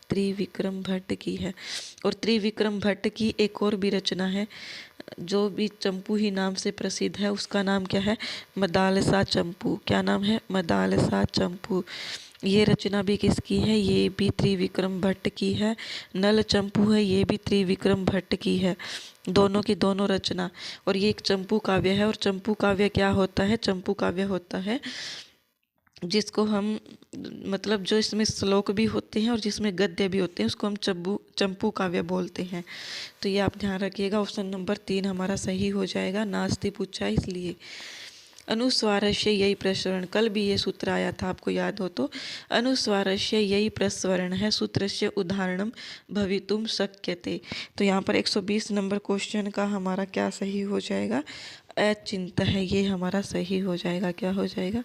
त्रिविक्रम भट्ट की है। और त्रिविक्रम भट्ट की एक और भी रचना है जो भी चंपू ही नाम से प्रसिद्ध है, उसका नाम क्या है, मदालसा चंपू। क्या नाम है, मदालसा चंपू। ये रचना भी किसकी है, ये भी त्रिविक्रम भट्ट की है। नल चंपू है, ये भी त्रिविक्रम भट्ट की है, दोनों की दोनों रचना। और ये एक चंपू काव्य है। और चंपू काव्य क्या होता है, चंपू काव्य होता है जिसको हम मतलब जो इसमें श्लोक भी होते हैं और जिसमें गद्य भी होते हैं, उसको हम चंपू काव्य बोलते हैं। तो ये आप ध्यान रखिएगा, ऑप्शन नंबर 3 हमारा सही हो जाएगा। नास्ति पूछा है इसलिए। अनुस्वारस्य यही प्रसवरण, कल भी ये सूत्र आया था, आपको याद हो तो। अनुस्वारस्य यही प्रसवरण है, सूत्रस्य उदाहरणम भवितुम शक्यते। तो यहाँ पर 120 नंबर क्वेश्चन का हमारा क्या सही हो जाएगा, अचिंत है, ये हमारा सही हो जाएगा। क्या हो जाएगा,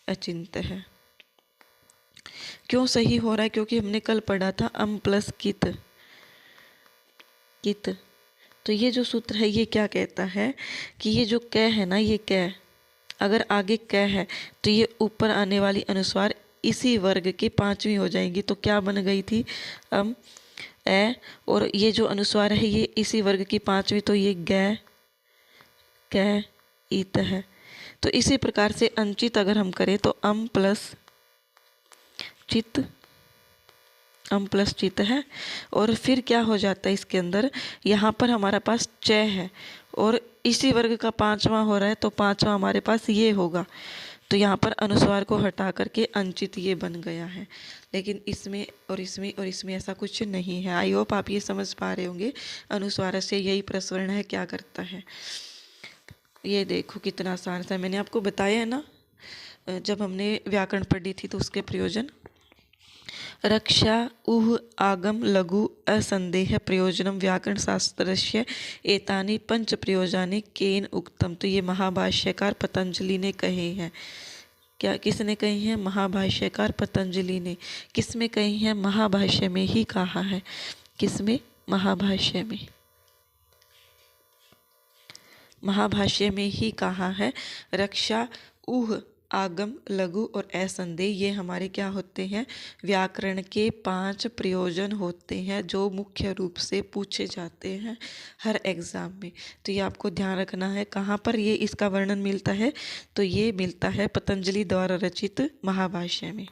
अचिंत है। क्यों सही हो रहा है, क्योंकि हमने कल पढ़ा था अम प्लस कित, कित। तो ये जो सूत्र है ये क्या कहता है कि ये जो क है ना, ये क अगर आगे क है तो ये ऊपर आने वाली अनुस्वार इसी वर्ग की 5वीं हो जाएंगी। तो क्या बन गई थी, अम ए, और ये जो अनुस्वार है ये इसी वर्ग की 5वीं, तो ये ग क इत है। तो इसी प्रकार से अंचित अगर हम करें तो अम प्लस चित अम प्लस चित है। और फिर क्या हो जाता है इसके अंदर, यहाँ पर हमारा पास च है और इसी वर्ग का पांचवा हो रहा है, तो पांचवा हमारे पास ये होगा। तो यहाँ पर अनुस्वार को हटा करके अंचित ये बन गया है। लेकिन इसमें और इसमें और इसमें ऐसा कुछ नहीं है। आई होप आप ये समझ पा रहे होंगे अनुस्वार से यही प्रसवर्ण है क्या करता है। ये देखो कितना आसान सा, मैंने आपको बताया है ना जब हमने व्याकरण पढ़ी थी तो उसके प्रयोजन। रक्षा उह आगम लघु असंदेह प्रयोजनम व्याकरण शास्त्रस्य एतानि पंच प्रयोजानि केन उक्तम। तो ये महाभाष्यकार पतंजलि ने कहे हैं। क्या किसने कही है? महाभाष्यकार पतंजलि ने। किस में कही है? महाभाष्य में ही कहा है। किसमें? महाभाष्य में। महाभाष्य में ही कहा है। रक्षा उह आगम लघु और असंदेह ये हमारे क्या होते हैं? व्याकरण के 5 प्रयोजन होते हैं जो मुख्य रूप से पूछे जाते हैं हर एग्ज़ाम में। तो ये आपको ध्यान रखना है। कहाँ पर ये इसका वर्णन मिलता है? तो ये मिलता है पतंजलि द्वारा रचित महाभाष्य में।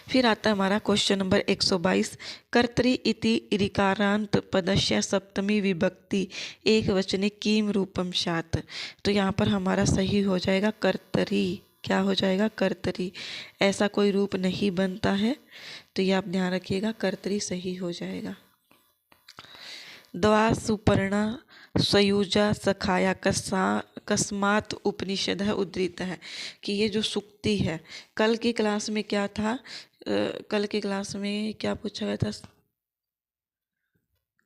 फिर आता है हमारा क्वेश्चन नंबर 122। कर्तरि इति ऋकारांत पदस्य सप्तमी विभक्ति एक वचने किम रूपम स्यात्। तो यहाँ पर हमारा सही हो जाएगा कर्तरि। क्या हो जाएगा? कर्तरि। ऐसा कोई रूप नहीं बनता है, तो ये आप ध्यान रखिएगा, कर्तरि सही हो जाएगा। द्वा सुपर्णा सयुजा सखाया कस्मात उपनिषद है उद्धृत है। कि ये जो सुक्ति है, कल की क्लास में क्या था? कल की क्लास में क्या पूछा गया था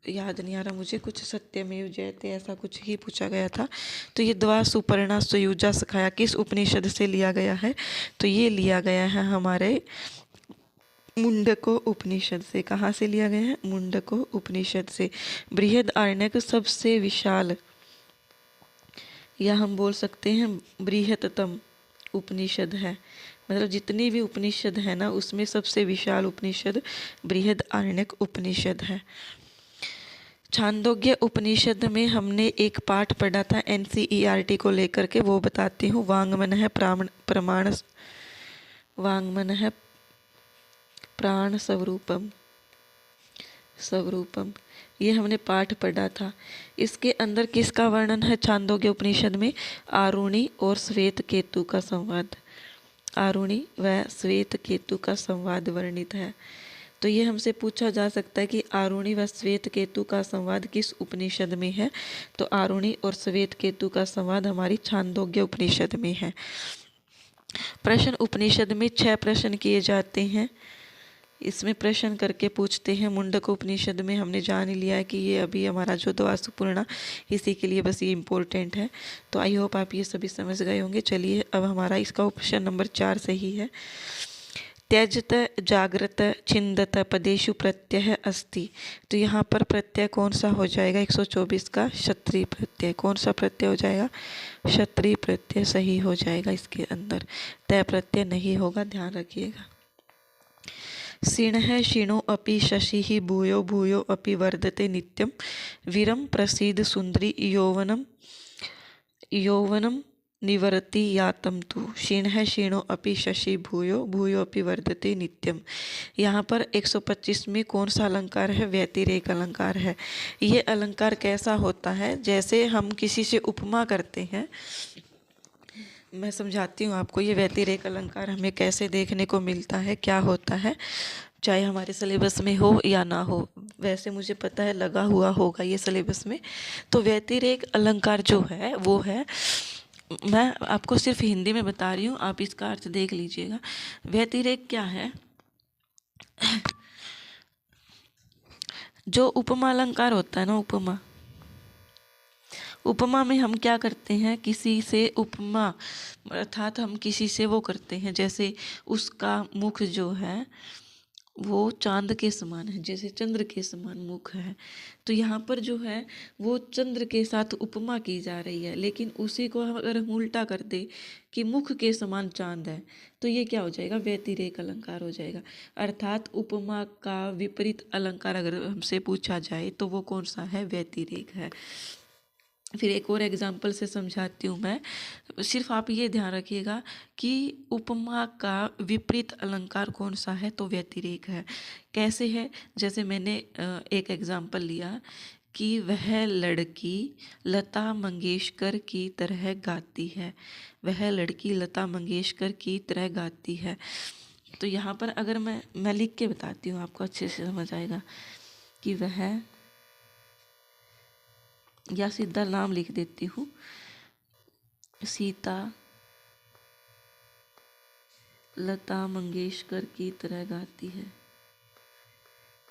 याद नहीं आ रहा मुझे, कुछ सत्यमेव जयते ऐसा कुछ ही पूछा गया था। तो ये द्वा सुपर्णा सयुजा सखाया किस उपनिषद से लिया गया है? तो ये लिया गया है हमारे मुंडको उपनिषद से। कहाँ से लिया गया है? मुंडको उपनिषद से। बृहदारण्यक सबसे विशाल, या हम बोल सकते हैं बृहत्तम उपनिषद है। मतलब जितनी भी उपनिषद है ना, उसमें सबसे विशाल उपनिषद बृहदारण्यक उपनिषद है। छांदोग्य उपनिषद में हमने एक पाठ पढ़ा था NCERT को लेकर के, वो बताती हूँ। वांगमन है प्रमाण, वांगमन है प्राण स्वरूपम, स्वरूपम, ये हमने पाठ पढ़ा था। इसके अंदर किसका वर्णन है छांदोग्य उपनिषद में? आरुणि और श्वेत केतु का संवाद। आरुणि व श्वेत केतु का संवाद वर्णित है। तो ये हमसे पूछा जा सकता है कि आरुणि व श्वेत केतु का संवाद किस उपनिषद में है? तो आरुणि और श्वेत केतु का संवाद हमारी छांदोग्य उपनिषद में है। प्रश्न उपनिषद में 6 प्रश्न किए जाते हैं। इसमें प्रश्न करके पूछते हैं। मुंडक उपनिषद में हमने जान ही लिया है कि ये अभी हमारा जो द्वा सुपूर्णा, इसी के लिए बस ये इम्पोर्टेंट है। तो आई होप आप ये सभी समझ गए होंगे। चलिए अब हमारा इसका ऑप्शन नंबर 4 सही है। त्यजत जागृत छिंदत पदेशु प्रत्यय अस्ति। तो यहाँ पर प्रत्यय कौन सा हो जाएगा? 124 का क्षत्रिय प्रत्यय। कौन सा प्रत्यय हो जाएगा? क्षत्रिय प्रत्यय सही हो जाएगा। इसके अंदर तय प्रत्यय नहीं होगा, ध्यान रखिएगा। क्षीणः क्षीणो अपि शशिः भूयो भूयो अपि वर्धते नित्यं वीरं प्रसीद सुंदरी यौवनम यौवनम निवर्ति यातम तु। क्षीणः क्षीणो अपि शशि भूयो भूयो अपि वर्धते नित्यम। यहाँ पर 125 में कौन सा अलंकार है? व्यतिरेक अलंकार है। ये अलंकार कैसा होता है? जैसे हम किसी से उपमा करते हैं, मैं समझाती हूँ आपको। ये व्यतिरेक अलंकार हमें कैसे देखने को मिलता है, क्या होता है, चाहे हमारे सिलेबस में हो या ना हो। वैसे मुझे पता है लगा हुआ होगा ये सिलेबस में। तो व्यतिरेक अलंकार जो है वो है, मैं आपको सिर्फ हिंदी में बता रही हूँ, आप इसका अर्थ देख लीजिएगा। व्यतिरेक क्या है? जो उपमा अलंकार होता है ना, उपमा, उपमा में हम क्या करते हैं? किसी से उपमा अर्थात हम किसी से वो करते हैं, जैसे उसका मुख जो है वो चांद के समान है, जैसे चंद्र के समान मुख है। तो यहाँ पर जो है वो चंद्र के साथ उपमा की जा रही है, लेकिन उसी को हम अगर हम उल्टा कर दे कि मुख के समान चांद है, तो ये क्या हो जाएगा? व्यतिरेक अलंकार हो जाएगा। अर्थात उपमा का विपरीत अलंकार अगर हमसे पूछा जाए तो वो कौन सा है? व्यतिरेक है। फिर एक और एग्जाम्पल से समझाती हूँ मैं। सिर्फ आप ये ध्यान रखिएगा कि उपमा का विपरीत अलंकार कौन सा है, तो व्यतिरेक है। कैसे है? जैसे मैंने एक एग्जाम्पल लिया कि वह लड़की लता मंगेशकर की तरह गाती है। वह लड़की लता मंगेशकर की तरह गाती है। तो यहाँ पर अगर मैं लिख के बताती हूँ, आपको अच्छे से समझ आएगा कि वह, या सीधा नाम लिख देती हूँ, सीता लता मंगेशकर की तरह गाती है।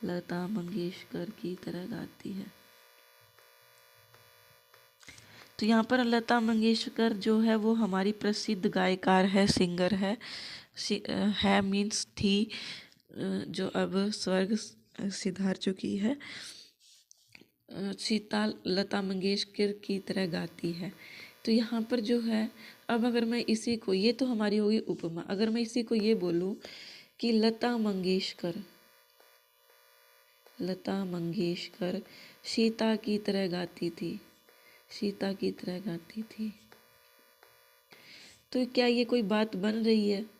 लता मंगेशकर की तरह गाती है। तो यहाँ पर लता मंगेशकर जो है वो हमारी प्रसिद्ध गायकार है, सिंगर है मीन्स थी, जो अब स्वर्ग सिधार चुकी है। सीता लता मंगेशकर की तरह गाती है। तो यहाँ पर जो है, अब अगर मैं इसी को, ये तो हमारी होगी उपमा, अगर मैं इसी को ये बोलूँ कि लता मंगेशकर सीता की तरह गाती थी, सीता की तरह गाती थी, तो क्या ये कोई बात बन रही है?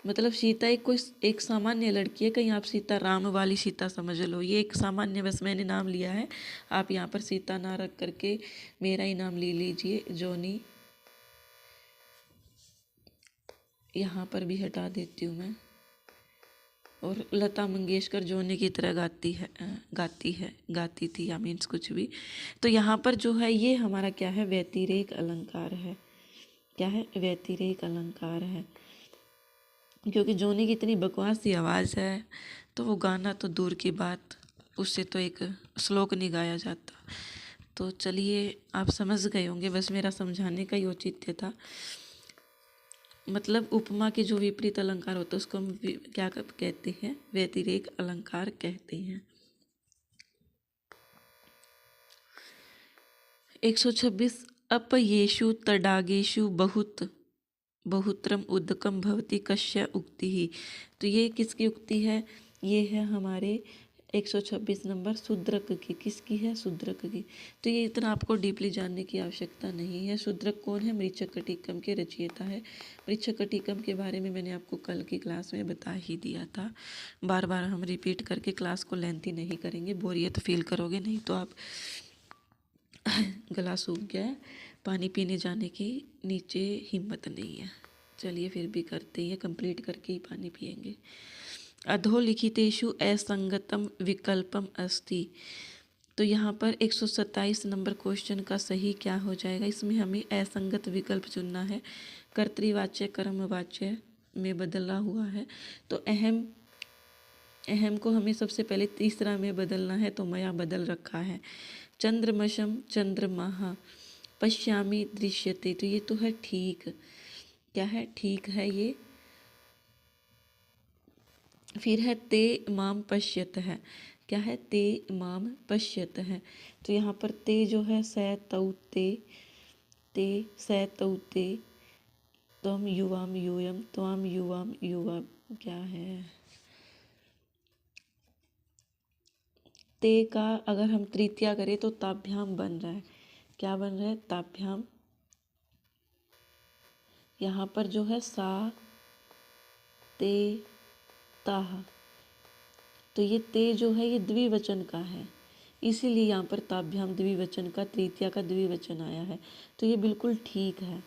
मतलब सीता एक सामान्य लड़की है, कहीं आप सीता राम वाली सीता समझ लो, ये एक सामान्य, बस मैंने नाम लिया है, आप यहाँ पर सीता ना रख करके मेरा ही नाम ले लीजिए, जोनी। यहाँ पर भी हटा देती हूँ मैं। और लता मंगेशकर जोनी की तरह गाती थी, या मीन्स कुछ भी। तो यहाँ पर जो है ये हमारा क्या है? व्यतिरेक अलंकार है। क्या है? व्यतिरेक अलंकार है। क्योंकि जोनी की इतनी बकवास सी आवाज़ है, तो वो गाना तो दूर की बात, उससे तो एक श्लोक नहीं गाया जाता। तो चलिए, आप समझ गए होंगे, बस मेरा समझाने का ही औचित्य था। मतलब उपमा के जो विपरीत अलंकार होता है उसको हम क्या कहते हैं? व्यतिरेक अलंकार कहते हैं। 126 अपयेषु तडागेषु बहुत्रम उदकम भवति कस्य उक्ति ही। तो ये किसकी उक्ति है? ये है हमारे 126 नंबर शूद्रक की। किसकी है? शूद्रक की। तो ये इतना आपको डीपली जानने की आवश्यकता नहीं है। शूद्रक कौन है? मृच्छकटिकम के रचयिता है। मृच्छकटिकम के बारे में मैंने आपको कल की क्लास में बता ही दिया था। बार बार हम रिपीट करके क्लास को लेंथी नहीं करेंगे, बोरियत फील करोगे, नहीं तो आप गला सूख गया है, पानी पीने जाने की नीचे हिम्मत नहीं है। चलिए फिर भी करते हैं, कंप्लीट करके ही पानी पिएंगे। अधोलिखितेषु असंगतम विकल्पम अस्ति। तो यहाँ पर 127 नंबर क्वेश्चन का सही क्या हो जाएगा? इसमें हमें असंगत विकल्प चुनना है। कर्तृवाच्य कर्मवाच्य में बदला हुआ है, तो अहम को हमें सबसे पहले तीसरा में बदलना है, तो मया बदल रखा है। चंद्रमशम चंद्रमाहा पश्यामी दृश्यते, तो ये तो है ठीक। क्या है? ठीक है ये। फिर है ते माम पश्यत है। क्या है? ते माम पश्यत है। तो यहाँ पर ते जो है ते सैतौते त्वम युवाम यूयम त्वाम युवाम युवा, क्या है? ते का अगर हम तृतीया करें तो ताभ्याम बन रहा है। क्या बन रहा है? ताभ्याम। यहाँ पर जो है सा ते ताह, तो ये ते जो है ये द्विवचन का है, इसीलिए यहाँ पर ताभ्याम द्विवचन का, तृतीया का द्विवचन आया है। तो ये बिल्कुल ठीक है।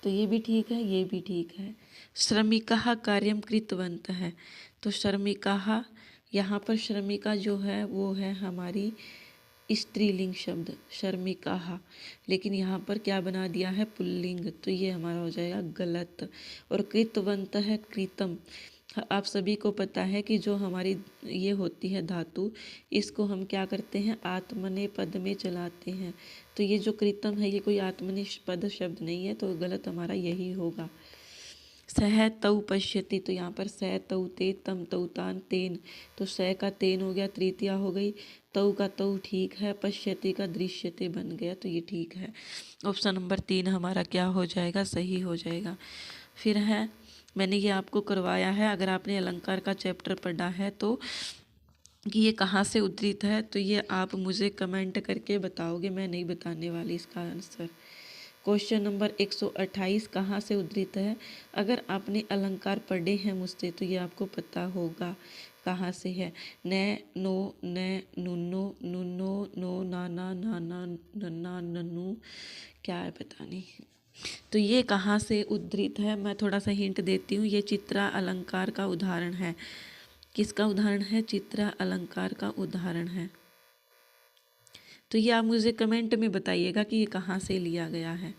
तो ये भी ठीक है, ये भी ठीक है। श्रमिका कार्यम कृतवंत है। तो श्रमिका, यहाँ पर श्रमिका जो है वो है हमारी स्त्रीलिंग शब्द शर्मिका, लेकिन यहाँ पर क्या बना दिया है? पुल्लिंग। तो ये हमारा हो जाएगा गलत। और कृतवंत है कृतम। आप सभी को पता है कि जो हमारी ये होती है धातु, इसको हम क्या करते हैं? आत्मने पद में चलाते हैं। तो ये जो कृतम है ये कोई आत्मने पद शब्द नहीं है, तो गलत हमारा यही होगा। सह तौ पश्यति, तो यहाँ पर सह तौ ते तम तौ तान तेन, तो सह का तेन हो गया, तृतीया हो गई, तौ का तौ ठीक है, पश्यति का दृश्यते बन गया, तो ये ठीक है। ऑप्शन नंबर 3 हमारा क्या हो जाएगा? सही हो जाएगा। फिर है, मैंने ये आपको करवाया है, अगर आपने अलंकार का चैप्टर पढ़ा है तो कि ये कहाँ से उद्धृत है, तो ये आप मुझे कमेंट करके बताओगे, मैं नहीं बताने वाली इसका आंसर। क्वेश्चन नंबर 128 कहाँ से उद्धृत है। अगर आपने अलंकार पढ़े हैं मुझसे तो ये आपको पता होगा कहाँ से है। न, नो, न, नुनो, नुनो, नो, नाना, नाना, नन्ना, नन्नू, क्या है पता नहीं। तो ये कहाँ से उद्धृत है, मैं थोड़ा सा हिंट देती हूँ। ये चित्रा अलंकार का उदाहरण है। किसका उदाहरण है? चित्रा अलंकार का उदाहरण है। तो ये आप मुझे कमेंट में बताइएगा कि ये कहाँ से लिया गया है।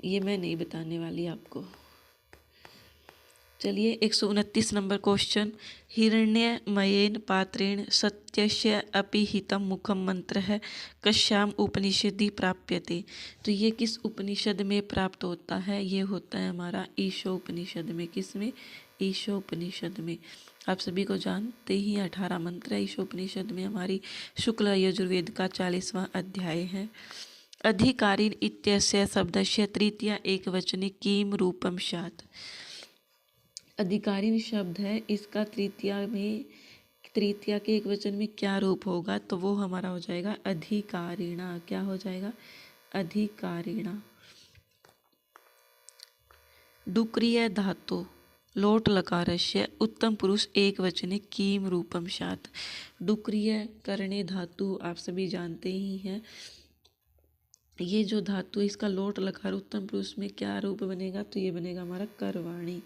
ये मैं नहीं बताने वाली आपको। चलिए 129 नंबर क्वेश्चन। हिरण्यमयेन पात्रेण सत्यस्य अपि हितं मुखम मंत्र है कश्याम उपनिषदि प्राप्यते। तो ये किस उपनिषद में प्राप्त होता है? ये होता है हमारा ईशो उपनिषद में। किस में? ईशो उपनिषद में। आप सभी को जानते ही 18 मंत्र है ईशो उपनिषद में। हमारी शुक्ल यजुर्वेद का 40वां अध्याय है। अधिकारीन इत्यस्य शब्दस्य तृतीया एकवचने किम रूपम स्यात्। अधिकारीन शब्द है, इसका तृतीया के एक वचन में क्या रूप होगा? तो वो हमारा हो जाएगा अधिकारिणा। क्या हो जाएगा? अधिकारिणा। डुक्रिय धातु लोट लकारस्य उत्तम पुरुष एक वचने किम रूपम स्यात्। डुक्रिय करणे धातु आप सभी जानते ही हैं। ये जो धातु इसका लोट लकार उत्तम पुरुष में क्या रूप बनेगा? तो ये बनेगा हमारा करवाणी।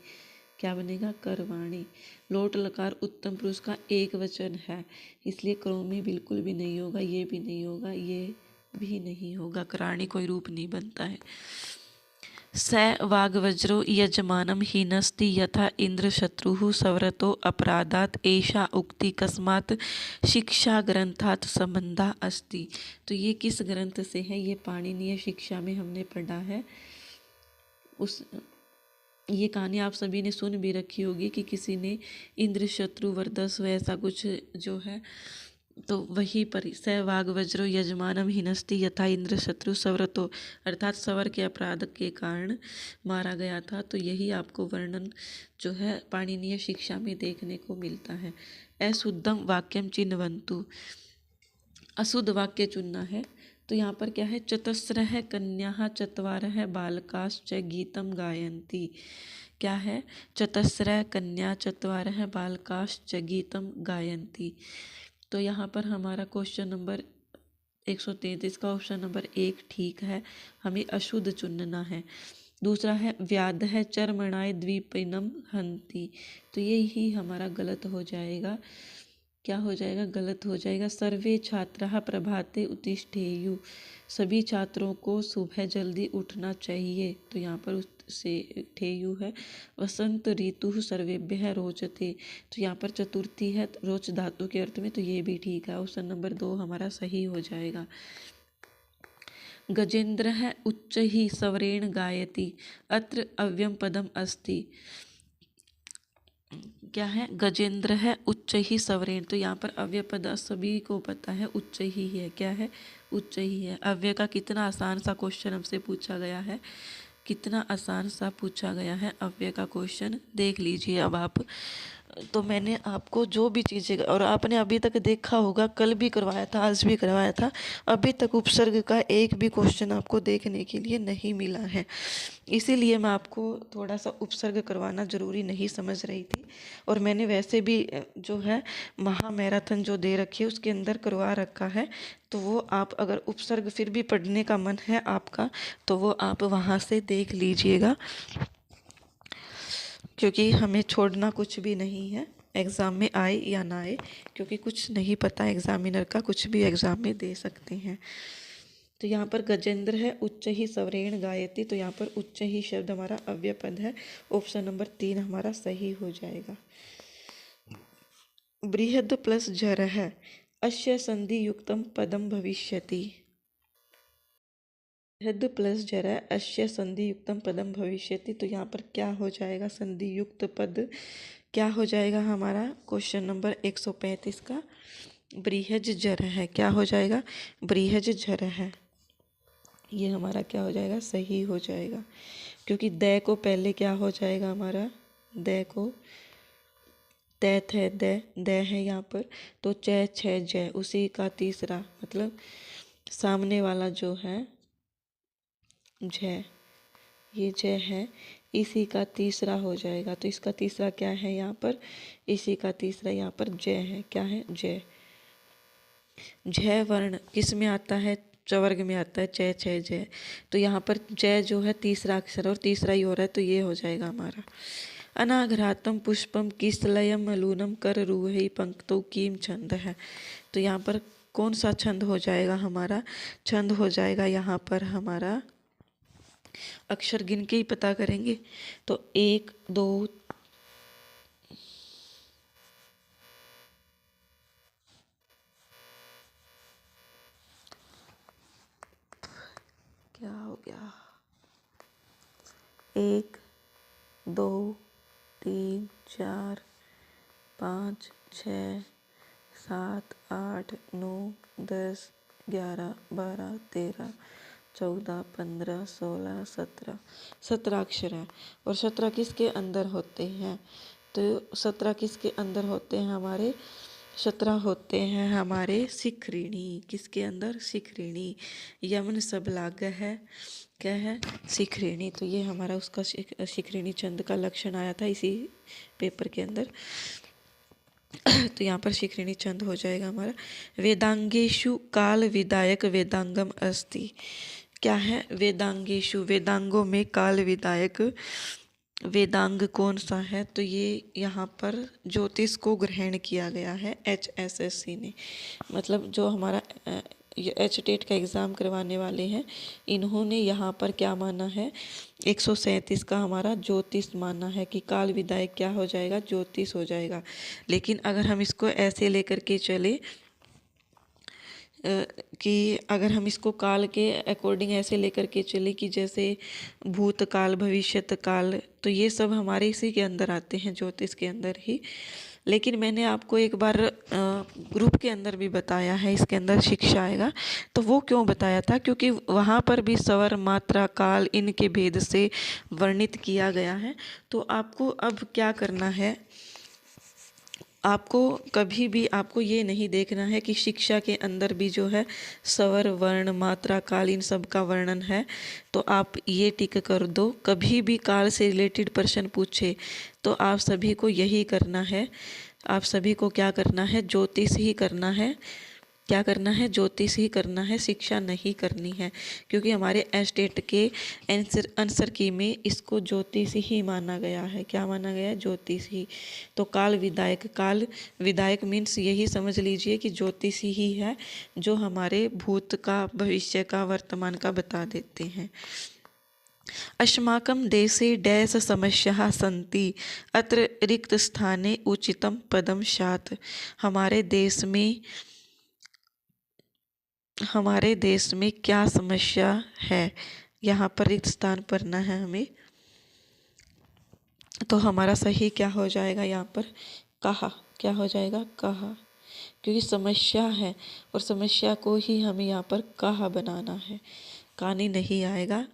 क्या बनेगा? करवाणी। लोट लकार उत्तम पुरुष का एक वचन है, इसलिए क्रोमी बिल्कुल भी नहीं होगा, ये भी नहीं होगा, ये भी नहीं होगा। कराणी कोई रूप नहीं बनता है। स वाग्वज्रो यजमानं हीनस्ति यथा इंद्र शत्रुः सवरतो अपराधात् एषा उक्ति कस्मात् शिक्षा ग्रंथात् संबंधा अस्ति। तो ये किस ग्रंथ से है? ये पाणिनीय शिक्षा में हमने पढ़ा है। ये कहानी आप सभी ने सुन भी रखी होगी कि किसी ने इंद्र शत्रु वर्धस्व ऐसा कुछ जो है, तो वही पर स वाग्वज्रो यजमानम हिनस्ति यथा इंद्र शत्रु सवरतो, अर्थात सवर के अपराध के कारण मारा गया था। तो यही आपको वर्णन जो है पाणिनीय शिक्षा में देखने को मिलता है। अशुद्धम वाक्यम चिन्हवन्तु, अशुद्ध वाक्य चुनना है। तो यहाँ पर क्या है? चतस्रः कन्याः चत्वारः बालकाश्च गीतम गायन्ति। क्या है? चतस्रः कन्या चत्वारः बालकाश्च गीतम गायन्ति। तो यहाँ पर हमारा क्वेश्चन नंबर 133 का ऑप्शन नंबर 1 ठीक है। हमें अशुद्ध चुनना है। दूसरा है व्याधः चर्मणाय द्विपैनम हन्ति। तो ये ही हमारा गलत हो जाएगा। क्या हो जाएगा? गलत हो जाएगा। सर्वे छात्राः प्रभाते उत्तिष्ठेयुः। सभी छात्रों को सुबह जल्दी उठना चाहिए। तो यहाँ पर उससे ठेयु है। वसंत ऋतु सर्वेभ्यः रोचते। तो यहाँ पर चतुर्थी है रोच धातु के अर्थ में, तो ये भी ठीक है। ऑप्शन नंबर 2 हमारा सही हो जाएगा। गजेन्द्रः उच्चैः स्वरेण गायति अत्र अव्ययम पदम अस्ति। क्या है? गजेंद्र है उच्च ही स्वरेण। तो यहाँ पर अव्यय पद सभी को पता है उच्च ही है। क्या है? उच्च ही है। अव्यय का कितना आसान सा क्वेश्चन हमसे पूछा गया है, कितना आसान सा पूछा गया है अव्यय का क्वेश्चन। देख लीजिए अब आप। तो मैंने आपको जो भी चीज़ें, और आपने अभी तक देखा होगा, कल भी करवाया था, आज भी करवाया था, अभी तक उपसर्ग का एक भी क्वेश्चन आपको देखने के लिए नहीं मिला है। इसीलिए मैं आपको थोड़ा सा उपसर्ग करवाना ज़रूरी नहीं समझ रही थी। और मैंने वैसे भी जो है महा मैराथन जो दे रखी है उसके अंदर करवा रखा है। तो वो आप अगर उपसर्ग फिर भी पढ़ने का मन है आपका, तो वो आप वहाँ से देख लीजिएगा, क्योंकि हमें छोड़ना कुछ भी नहीं है, एग्ज़ाम में आए या ना आए, क्योंकि कुछ नहीं पता एग्जामिनर का, कुछ भी एग्ज़ाम में दे सकते हैं। तो यहाँ पर गजेंद्र है उच्च ही स्वरेण गायति। तो यहाँ पर उच्च ही शब्द हमारा अव्यय पद है। ऑप्शन नंबर 3 हमारा सही हो जाएगा। बृहद प्लस जर है अस्य संधि युक्तम पदम भविष्यति। बृहद प्लस जर है अस्य संधि युक्तम पदम भविष्यति। तो यहाँ पर क्या हो जाएगा? संधि युक्त पद क्या हो जाएगा हमारा? क्वेश्चन नंबर 135 का बृहज जर है। क्या हो जाएगा? बृहज जर है। ये हमारा क्या हो जाएगा? सही हो जाएगा, क्योंकि द को पहले क्या हो जाएगा हमारा? द को तैथ है द है यहाँ पर, तो च छ जय, उसी का तीसरा मतलब सामने वाला जो है झ, ये जय है, इसी का तीसरा हो जाएगा। तो इसका तीसरा क्या है यहाँ पर, इसी का तीसरा यहाँ पर जय है। क्या है, जय। झ वर्ण किस में आता है, चवर्ग में आता है, च छ जय। तो यहाँ पर जय जो है तीसरा अक्षर और तीसरा ही हो रहा है, तो ये हो जाएगा हमारा। अनाघ्रातम पुष्पम किसलयम लूनम कर रूहि पंक्तों कीम छंद है। तो यहाँ पर कौन सा छंद हो जाएगा हमारा, छंद हो जाएगा यहाँ पर हमारा, अक्षर गिन के ही पता करेंगे। तो 1 2 क्या हो गया, 1 2 3 4 5 6 7 8 9 10 11 12 13 14 15 16 17, 17 अक्षर है। और 17 किसके अंदर होते हैं, तो 17 किसके अंदर होते हैं हमारे, 17 होते हैं हमारे शिखरिणी। किसके अंदर, शिखरिणी। यमन सब लाग है, क्या है, शिखरिणी। तो ये हमारा उसका शिखरिणी छंद का लक्षण आया था इसी पेपर के अंदर। तो यहाँ पर शिखरिणी छंद हो जाएगा हमारा। वेदांगेशु काल विदायक वेदांगम अस्ति। क्या है, वेदांगेशु, वेदांगों में काल विदायक वेदांग कौन सा है, तो ये यहाँ पर ज्योतिष को ग्रहण किया गया है HSSC ने। मतलब जो हमारा HTET का एग्ज़ाम करवाने वाले हैं, इन्होंने यहाँ पर क्या माना है, 137 का हमारा ज्योतिष माना है कि काल विदायक क्या हो जाएगा, ज्योतिष हो जाएगा। लेकिन अगर हम इसको ऐसे लेकर के चले कि अगर हम इसको काल के अकॉर्डिंग ऐसे लेकर के चले कि जैसे भूतकाल भविष्यत काल, तो ये सब हमारे इसी के अंदर आते हैं, ज्योतिष के अंदर ही। लेकिन मैंने आपको एक बार ग्रुप के अंदर भी बताया है, इसके अंदर शिक्षा आएगा, तो वो क्यों बताया था, क्योंकि वहाँ पर भी स्वर मात्रा काल इनके भेद से वर्णित किया गया है। तो आपको अब क्या करना है, आपको कभी भी आपको ये नहीं देखना है कि शिक्षा के अंदर भी जो है स्वर वर्ण मात्रा काल इन सब का वर्णन है, तो आप ये टिक कर दो। कभी भी काल से रिलेटेड प्रश्न पूछे तो आप सभी को यही करना है, आप सभी को क्या करना है, ज्योतिष ही करना है। क्या करना है, ज्योतिष ही करना है, शिक्षा नहीं करनी है। क्योंकि हमारे HTET के आंसर की में इसको ज्योतिष ही माना गया है। क्या माना गया है, ज्योतिष ही। तो काल विदायक मीन्स यही समझ लीजिए कि ज्योतिष ही है, जो हमारे भूत का भविष्य का वर्तमान का बता देते हैं। अस्माकं देशे डैश समस्याः सन्ति अत्र रिक्त स्थाने उचितं पदं स्यात्। हमारे देश में क्या समस्या है, यहाँ पर रिक्त स्थान पढ़ना है हमें। तो हमारा सही क्या हो जाएगा यहाँ पर, कहा। क्या हो जाएगा, कहा। क्योंकि समस्या है और समस्या को ही हमें यहाँ पर कहा बनाना है, कहानी नहीं आएगा,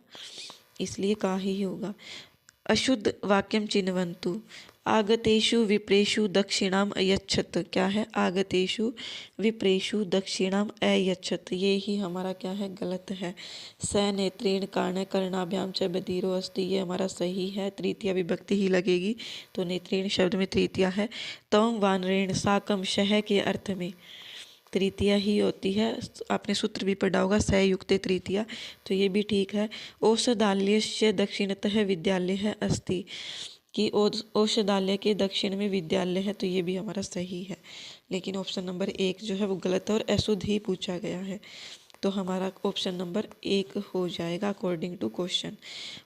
इसलिए का ही होगा। अशुद्ध वाक्यम चिन्वन्तु आगतेषु विप्रेषु दक्षिणाम अयच्छत। क्या है, आगतेषु विप्रेषु दक्षिणाम अयच्छत, ये ही हमारा क्या है, गलत है। स नेत्रेण कारण कर्णाभ्याम च बधिरो अस्ति, ये हमारा सही है, तृतीया विभक्ति ही लगेगी, तो नेत्रेण शब्द में तृतीया है। तम वानरेण साकम शह के अर्थ में तृतीया ही होती है, आपने सूत्र भी पढ़ा होगा सयुक्ते तृतीया, तो ये भी ठीक है। औषधालयस्य दक्षिणतः विद्यालय अस्ति, कि औषधालय के दक्षिण में विद्यालय है, तो ये भी हमारा सही है। लेकिन ऑप्शन नंबर 1 जो है वो गलत है और अशुद्ध ही पूछा गया है, तो हमारा ऑप्शन नंबर 1 हो जाएगा अकॉर्डिंग टू क्वेश्चन।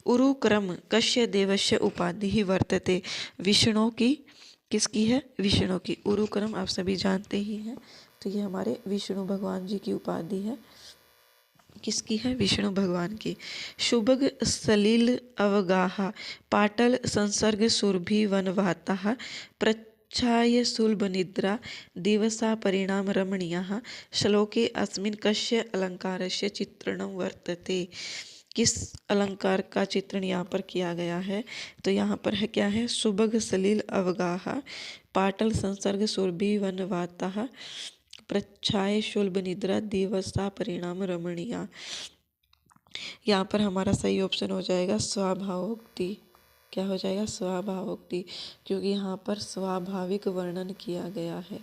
उरुक्रम कस्य देवस्य उपाधि ही वर्तते, विष्णु की, किसकी है, विष्णु की। उरुक्रम आप सभी जानते ही हैं, तो ये हमारे विष्णु भगवान जी की उपाधि है। किसकी है, विष्णु भगवान की। शुभग सलिल अवगाहा पाटल संसर्ग सुरभि वनवाता प्रच्छाय सुलभ निद्रा दिवसा परिणाम रमणीयः श्लोके अस्मिन् कस्य अलंकारस्य चित्रणं वर्तते। किस अलंकार का चित्रण यहाँ पर किया गया है? तो यहाँ पर है क्या है, सुभग सलिल अवगाह, पाटल संसर्ग सुरभि वनवाता, प्रच्छाय शुल्भ निद्रा दिवसा परिणाम रमणीया। यहाँ पर हमारा सही ऑप्शन हो जाएगा स्वाभावोक्ति। क्या हो जाएगा? स्वाभावोक्ति, क्योंकि यहाँ पर स्वाभाविक वर्णन किया गया है।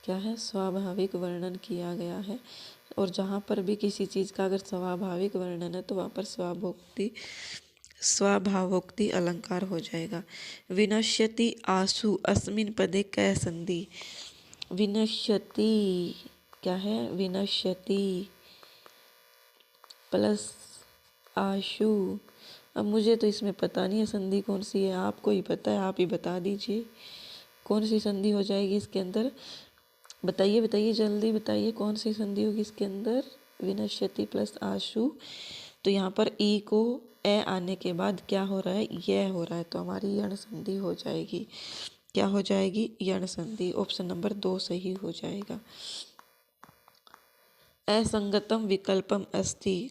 क्या है? स्वाभाविक वर्णन किया गया है। और जहाँ पर भी किसी चीज़ का अगर स्वाभाविक वर्णन है तो वहाँ पर स्वाभावोक्ति अलंकार हो जाएगा। विनश्यति आशु अस्मिन पदे कै संधि? विनश्यति क्या है? विनश्यति प्लस आशु। अब मुझे तो इसमें पता नहीं है संधि कौन सी है, आपको ही पता है, आप ही बता दीजिए कौन सी संधि हो जाएगी इसके अंदर। बताइए बताइए, जल्दी बताइए कौन सी संधि होगी इसके अंदर। विनश्यति प्लस आशु, तो यहाँ पर ई को ए आने के बाद क्या हो रहा है? यह हो रहा है, तो हमारी यण संधि हो जाएगी। क्या हो जाएगी? यण संधि। ऑप्शन नंबर 2 सही हो जाएगा। असंगतम विकल्पम अस्ति।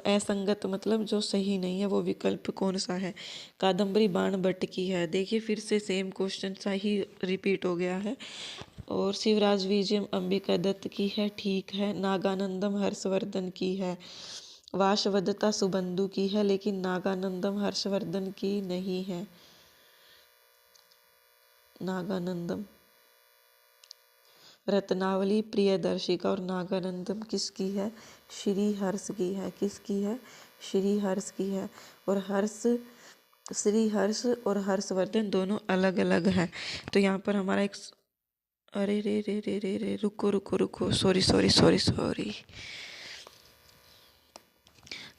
असंगत मतलब जो सही नहीं है, वो विकल्प कौन सा है? कादम्बरी बाण भट्ट की है। देखिए फिर से सेम क्वेश्चन सा ही रिपीट हो गया है। और शिवराज विजयम अंबिका दत्त की है, ठीक है। नागानंदम हर्षवर्धन की है। वाशवदत्ता सुबंधु की है, लेकिन नागानंदम हर्षवर्धन की नहीं है। नागानंदम रत्नावली प्रियदर्शिका और नागानंदम किसकी है? श्री हर्ष की है। किसकी है? श्री हर्ष की है। और श्री हर्ष और हर्षवर्धन दोनों अलग अलग हैं। तो यहाँ पर हमारा एक, अरे रे रे रे रे रे, रुको रुको रुको, sorry sorry sorry sorry.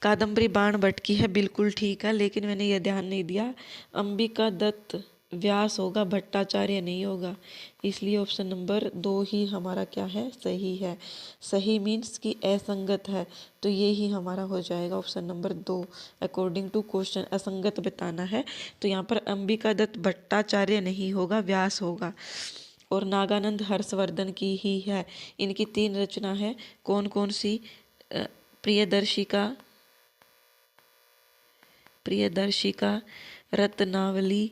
Kadambari बाण भट्ट की है, बिल्कुल ठीक है, लेकिन मैंने यह ध्यान नहीं दिया। अंबिका दत्त व्यास होगा, भट्टाचार्य नहीं होगा, इसलिए ऑप्शन नंबर 2 ही हमारा क्या है? सही है। सही मीन्स कि असंगत है, तो ये ही हमारा हो जाएगा option number 2 according to question. असंगत बताना है तो यहाँ पर अंबिका दत्त भट्टाचार्य नहीं होगा, व्यास होगा। और नागानंद हर्षवर्धन की ही है। इनकी 3 रचना है, कौन कौन सी? प्रियदर्शिका, रत्नावली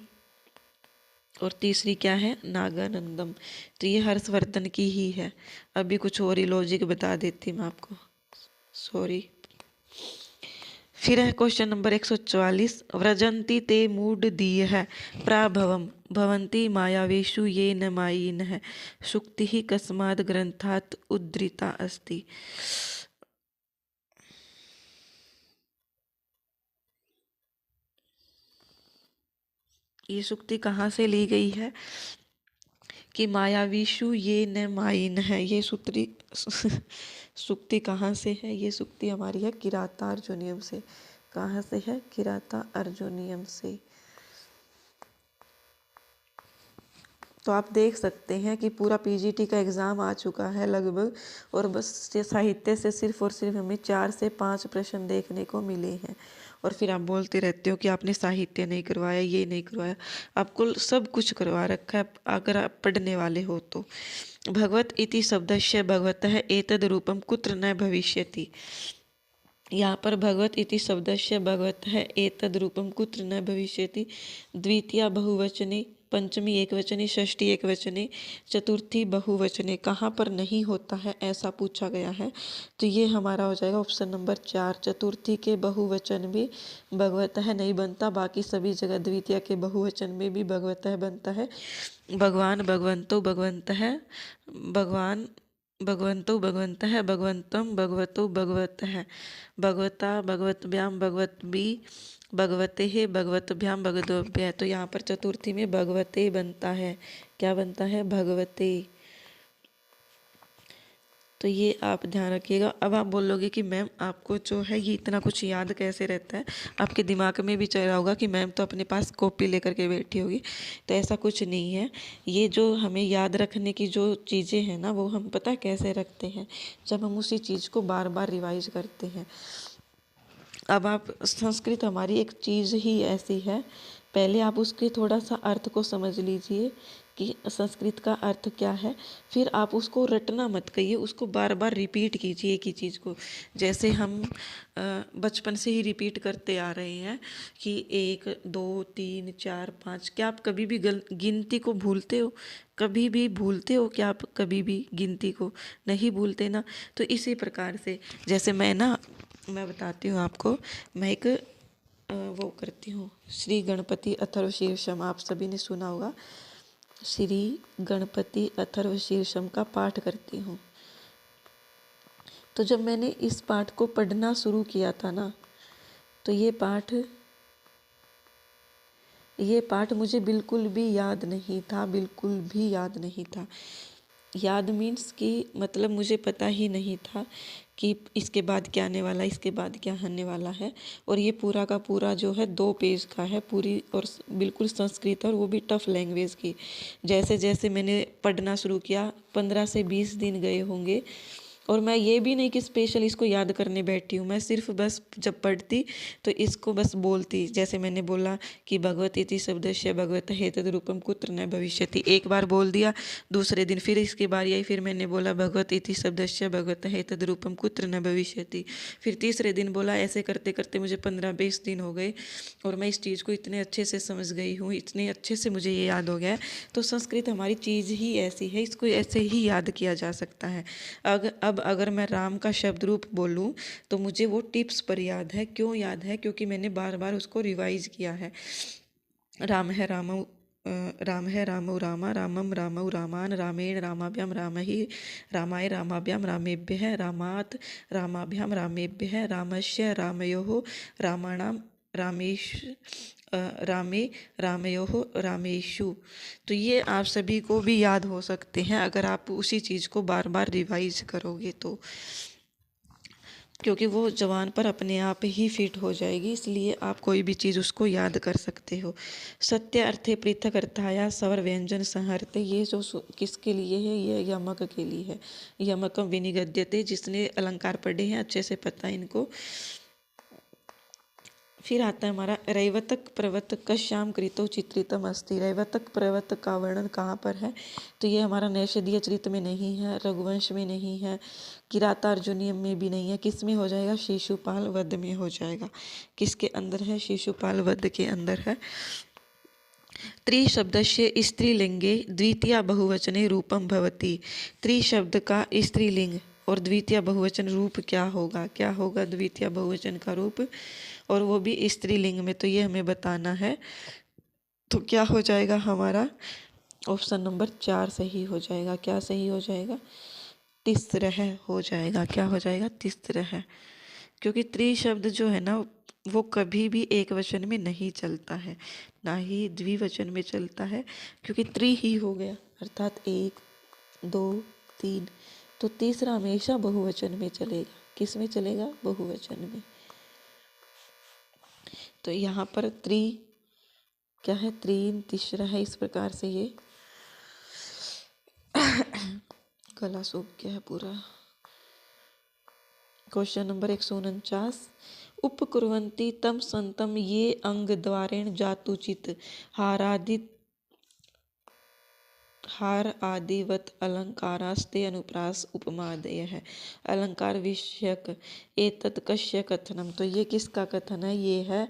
और तीसरी क्या है? नागानंदम। तो ये हर्षवर्धन की ही है। अभी कुछ और ही लॉजिक बता देती मैं आपको, सॉरी। फिर है क्वेश्चन नंबर 144। व्रजंती ते मूड दीय है प्राभवम भवंती मायावेशु ये न मायिन है सुक्ति ही कस्माद ग्रंथात उद्धृता अस्ति। ये सुक्ति कहाँ से ली गई है? कि मायावीशु ये न मायिन है। ये सुक्ति कहाँ से है? ये सुक्ति हमारी है किराता अर्जुनियम से। कहाँ से है? किराता अर्जुनियम से। तो आप देख सकते हैं कि पूरा पीजीटी का एग्ज़ाम आ चुका है लगभग, और बस साहित्य से सिर्फ और सिर्फ हमें 4 से 5 प्रश्न देखने को मिले हैं। और फिर आप बोलते रहते हो कि आपने साहित्य नहीं करवाया, ये नहीं करवाया। आपको सब कुछ करवा रखा है अगर आप पढ़ने वाले हो तो। भगवत इति शब्दस्य भगवतः एतद् रूपम कुत्र न भविष्यति। यहाँ पर भगवत इति शब्दस्य भगवतः एतद् रूपम कुत्र न भविष्यति। द्वितीया बहुवचने, पंचमी एकवचने, षष्ठी एकवचने, चतुर्थी बहुवचने कहाँ पर नहीं होता है ऐसा पूछा गया है। तो ये हमारा हो जाएगा ऑप्शन नंबर 4। चतुर्थी के बहुवचन में भगवतः नहीं बनता, बाकी सभी जगह द्वितीय के बहुवचन में भी भगवतः बनता है। भगवान, भगवंतो, भगवन्तः, भगवान, भगवंतो, भगवन्तः, भगवंतम, भगवतो, भगवतः, भगवता, भगवतभ्याम, भगवद्भी, भगवते है, भगवतभ्याम, भगवद्भ्य। तो यहाँ पर चतुर्थी में भगवते बनता है। क्या बनता है? भगवते। तो ये आप ध्यान रखिएगा। अब आप बोलोगे कि मैम आपको जो है ये इतना कुछ याद कैसे रहता है? आपके दिमाग में भी चल रहा होगा कि मैम तो अपने पास कॉपी लेकर के बैठी होगी। तो ऐसा कुछ नहीं है। ये जो हमें याद रखने की जो चीज़ें हैं ना, वो हम पता कैसे रखते हैं? जब हम उसी चीज़ को बार बार रिवाइज करते हैं। अब आप, संस्कृत हमारी एक चीज़ ही ऐसी है, पहले आप उसके थोड़ा सा अर्थ को समझ लीजिए कि संस्कृत का अर्थ क्या है। फिर आप उसको रटना मत कहिए, उसको बार बार रिपीट कीजिए एक ही चीज़ को। जैसे हम बचपन से ही रिपीट करते आ रहे हैं कि 1 2 3 4 5। क्या आप कभी भी गिनती को भूलते हो? कभी भी भूलते हो क्या आप कभी भी गिनती को? नहीं भूलते ना। तो इसी प्रकार से जैसे मैं बताती हूँ आपको। मैं एक वो करती हूँ, श्री गणपति अथर्वशीर्षम, आप सभी ने सुना होगा। श्री गणपति अथर्वशीर्षम का पाठ करती हूँ। तो जब मैंने इस पाठ को पढ़ना शुरू किया था ना, तो ये पाठ मुझे बिल्कुल भी याद नहीं था, बिल्कुल भी याद नहीं था। याद मीन्स कि मतलब मुझे पता ही नहीं था कि इसके बाद क्या आने वाला है, इसके बाद क्या आने वाला है। और ये पूरा का पूरा जो है 2 पेज का है पूरी, और बिल्कुल संस्कृत, और वो भी टफ लैंग्वेज की। जैसे जैसे मैंने पढ़ना शुरू किया, 15 से 20 दिन गए होंगे। और मैं ये भी नहीं कि स्पेशल इसको याद करने बैठी हूँ, मैं सिर्फ बस जब पढ़ती तो इसको बस बोलती। जैसे मैंने बोला कि भगवत इति शब्दस्य भगवत हेतद रूपम कुत्र न भविष्यति, एक बार बोल दिया। दूसरे दिन फिर इसकी बारी आई, फिर मैंने बोला भगवत इति शब्दस्य भगवत हेतद रूपम कुत्र न भविष्यति। फिर तीसरे दिन बोला। ऐसे करते करते मुझे 15-20 दिन हो गए, और मैं इस चीज़ को इतने अच्छे से समझ गई हूँ, इतने अच्छे से मुझे ये याद हो गया है। तो संस्कृत हमारी चीज़ ही ऐसी है, इसको ऐसे ही याद किया जा सकता है। अब अगर मैं राम का शब्द रूप बोलूँ तो मुझे वो टिप्स पर याद है। क्यों याद है? क्योंकि मैंने बार बार उसको रिवाइज किया है। राम है रामौ, राम है रामौ रामा, रामम रामौ रामान, रामेण रामाभ्याम रामहि, रामाय रामाभ्याम रामेभ्यः, रामात् रामाभ्याम रामेभ्यः, रामस्य रामयोः रामाणाम रामेश रामे रामयोः रामेषु। तो ये आप सभी को भी याद हो सकते हैं अगर आप उसी चीज़ को बार बार रिवाइज करोगे तो, क्योंकि वो जवान पर अपने आप ही फिट हो जाएगी, इसलिए आप कोई भी चीज़ उसको याद कर सकते हो। सत्य अर्थे पृथक अर्थाया स्वर व्यंजन संहरते, ये जो किसके लिए है? ये यमक के लिए है। यमकम विनिगद्यते, जिसने अलंकार पढ़े हैं अच्छे से पता है इनको। फिर आता है हमारा रैवतक प्रवतक कश्याम कृतो चित्रितम अस्ति। रैवतक प्रवतक का वर्णन कहाँ पर है? तो ये हमारा नैषधीय चरित में नहीं है, रघुवंश में नहीं है, किरातार्जुनीय में भी नहीं है। किस में हो जाएगा? शिशुपाल वध में हो जाएगा। किसके अंदर है? शिशुपाल वध के अंदर है। त्रिशब्दस्य स्त्रीलिंगे द्वितीय बहुवचने रूपम भवति। त्रिशब्द का स्त्रीलिंग और द्वितीय बहुवचन रूप क्या होगा? क्या होगा द्वितीय बहुवचन का रूप? और वो भी स्त्रीलिंग में, तो ये हमें बताना है। तो क्या हो जाएगा हमारा? ऑप्शन नंबर 4 सही हो जाएगा। क्या सही हो जाएगा? तिस्रह हो जाएगा। क्या हो जाएगा? तिस्रह। क्योंकि त्रि शब्द जो है ना, वो कभी भी एक वचन में नहीं चलता है, ना ही द्विवचन में चलता है, क्योंकि त्रि ही हो गया, अर्थात 1 2 3। तो तीसरा हमेशा बहुवचन में चलेगा। किस में चलेगा? बहुवचन में। तो यहाँ पर त्रि क्या है? त्रीन तिस्रा है। इस प्रकार से ये गला सूख गया है पूरा। Question number 149। उपकुर्वन्ति तम संतम ये अंग द्वारेण जातुचित हार आदिवत अलंकारास्ते अनुप्रास उपमादय है। अलंकार विषयक एतत् कस्य कथनम। तो ये किसका कथन है? ये है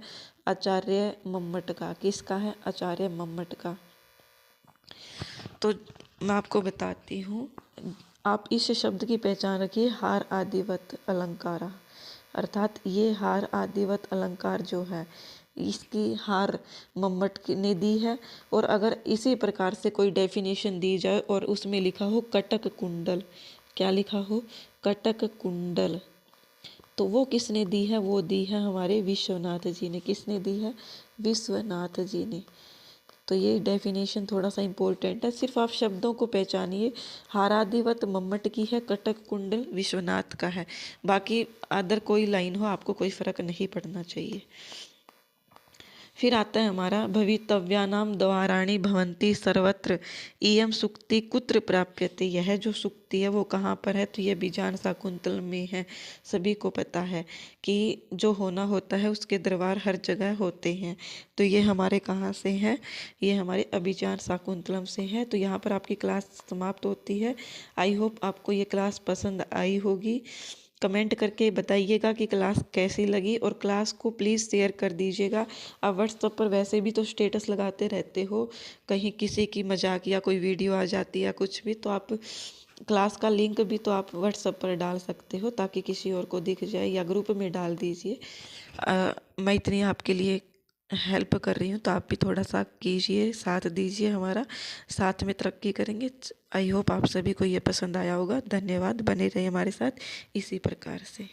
आचार्य मम्मट का। किसका है? आचार्य मम्मट का। तो मैं आपको बताती हूँ, आप इस शब्द की पहचान रखिए, हार आदिवत अलंकारा, अर्थात ये हार आदिवत अलंकार जो है, इसकी हार मम्मट ने दी है। और अगर इसी प्रकार से कोई डेफिनेशन दी जाए और उसमें लिखा हो कटक कुंडल, क्या लिखा हो? कटक कुंडल, तो वो किसने दी है? वो दी है हमारे विश्वनाथ जी ने। किसने दी है? विश्वनाथ जी ने। तो ये डेफिनेशन थोड़ा सा इम्पोर्टेंट है, सिर्फ आप शब्दों को पहचानिए। हारादिवत मम्मट की है, कटक कुंडल विश्वनाथ का है। बाकी अदर कोई लाइन हो, आपको कोई फर्क नहीं पड़ना चाहिए। फिर आता है हमारा भवितव्यानाम द्वाराणि भवन्ति सर्वत्र इयं सुक्ति कुत्र प्राप्यते। यह जो सुक्ति है वो कहाँ पर है, तो ये बीजान शाकुंतल में है। सभी को पता है कि जो होना होता है उसके दरबार हर जगह होते हैं। तो ये हमारे कहाँ से है, ये हमारे अभिजान शाकुंतलम से है। तो यहाँ पर आपकी क्लास समाप्त होती है। आई होप आपको ये क्लास पसंद आई होगी। कमेंट करके बताइएगा कि क्लास कैसी लगी, और क्लास को प्लीज़ शेयर कर दीजिएगा। आप व्हाट्सएप पर वैसे भी तो स्टेटस लगाते रहते हो, कहीं किसी की मजाक या कोई वीडियो आ जाती है या कुछ भी, तो आप क्लास का लिंक भी तो आप व्हाट्सएप पर डाल सकते हो ताकि किसी और को दिख जाए, या ग्रुप में डाल दीजिए। मैं इतनी आपके लिए हेल्प कर रही हूँ तो आप भी थोड़ा सा कीजिए, साथ दीजिए, हमारा साथ में तरक्की करेंगे। आई होप आप सभी को ये पसंद आया होगा। धन्यवाद, बने रहिए हमारे साथ इसी प्रकार से।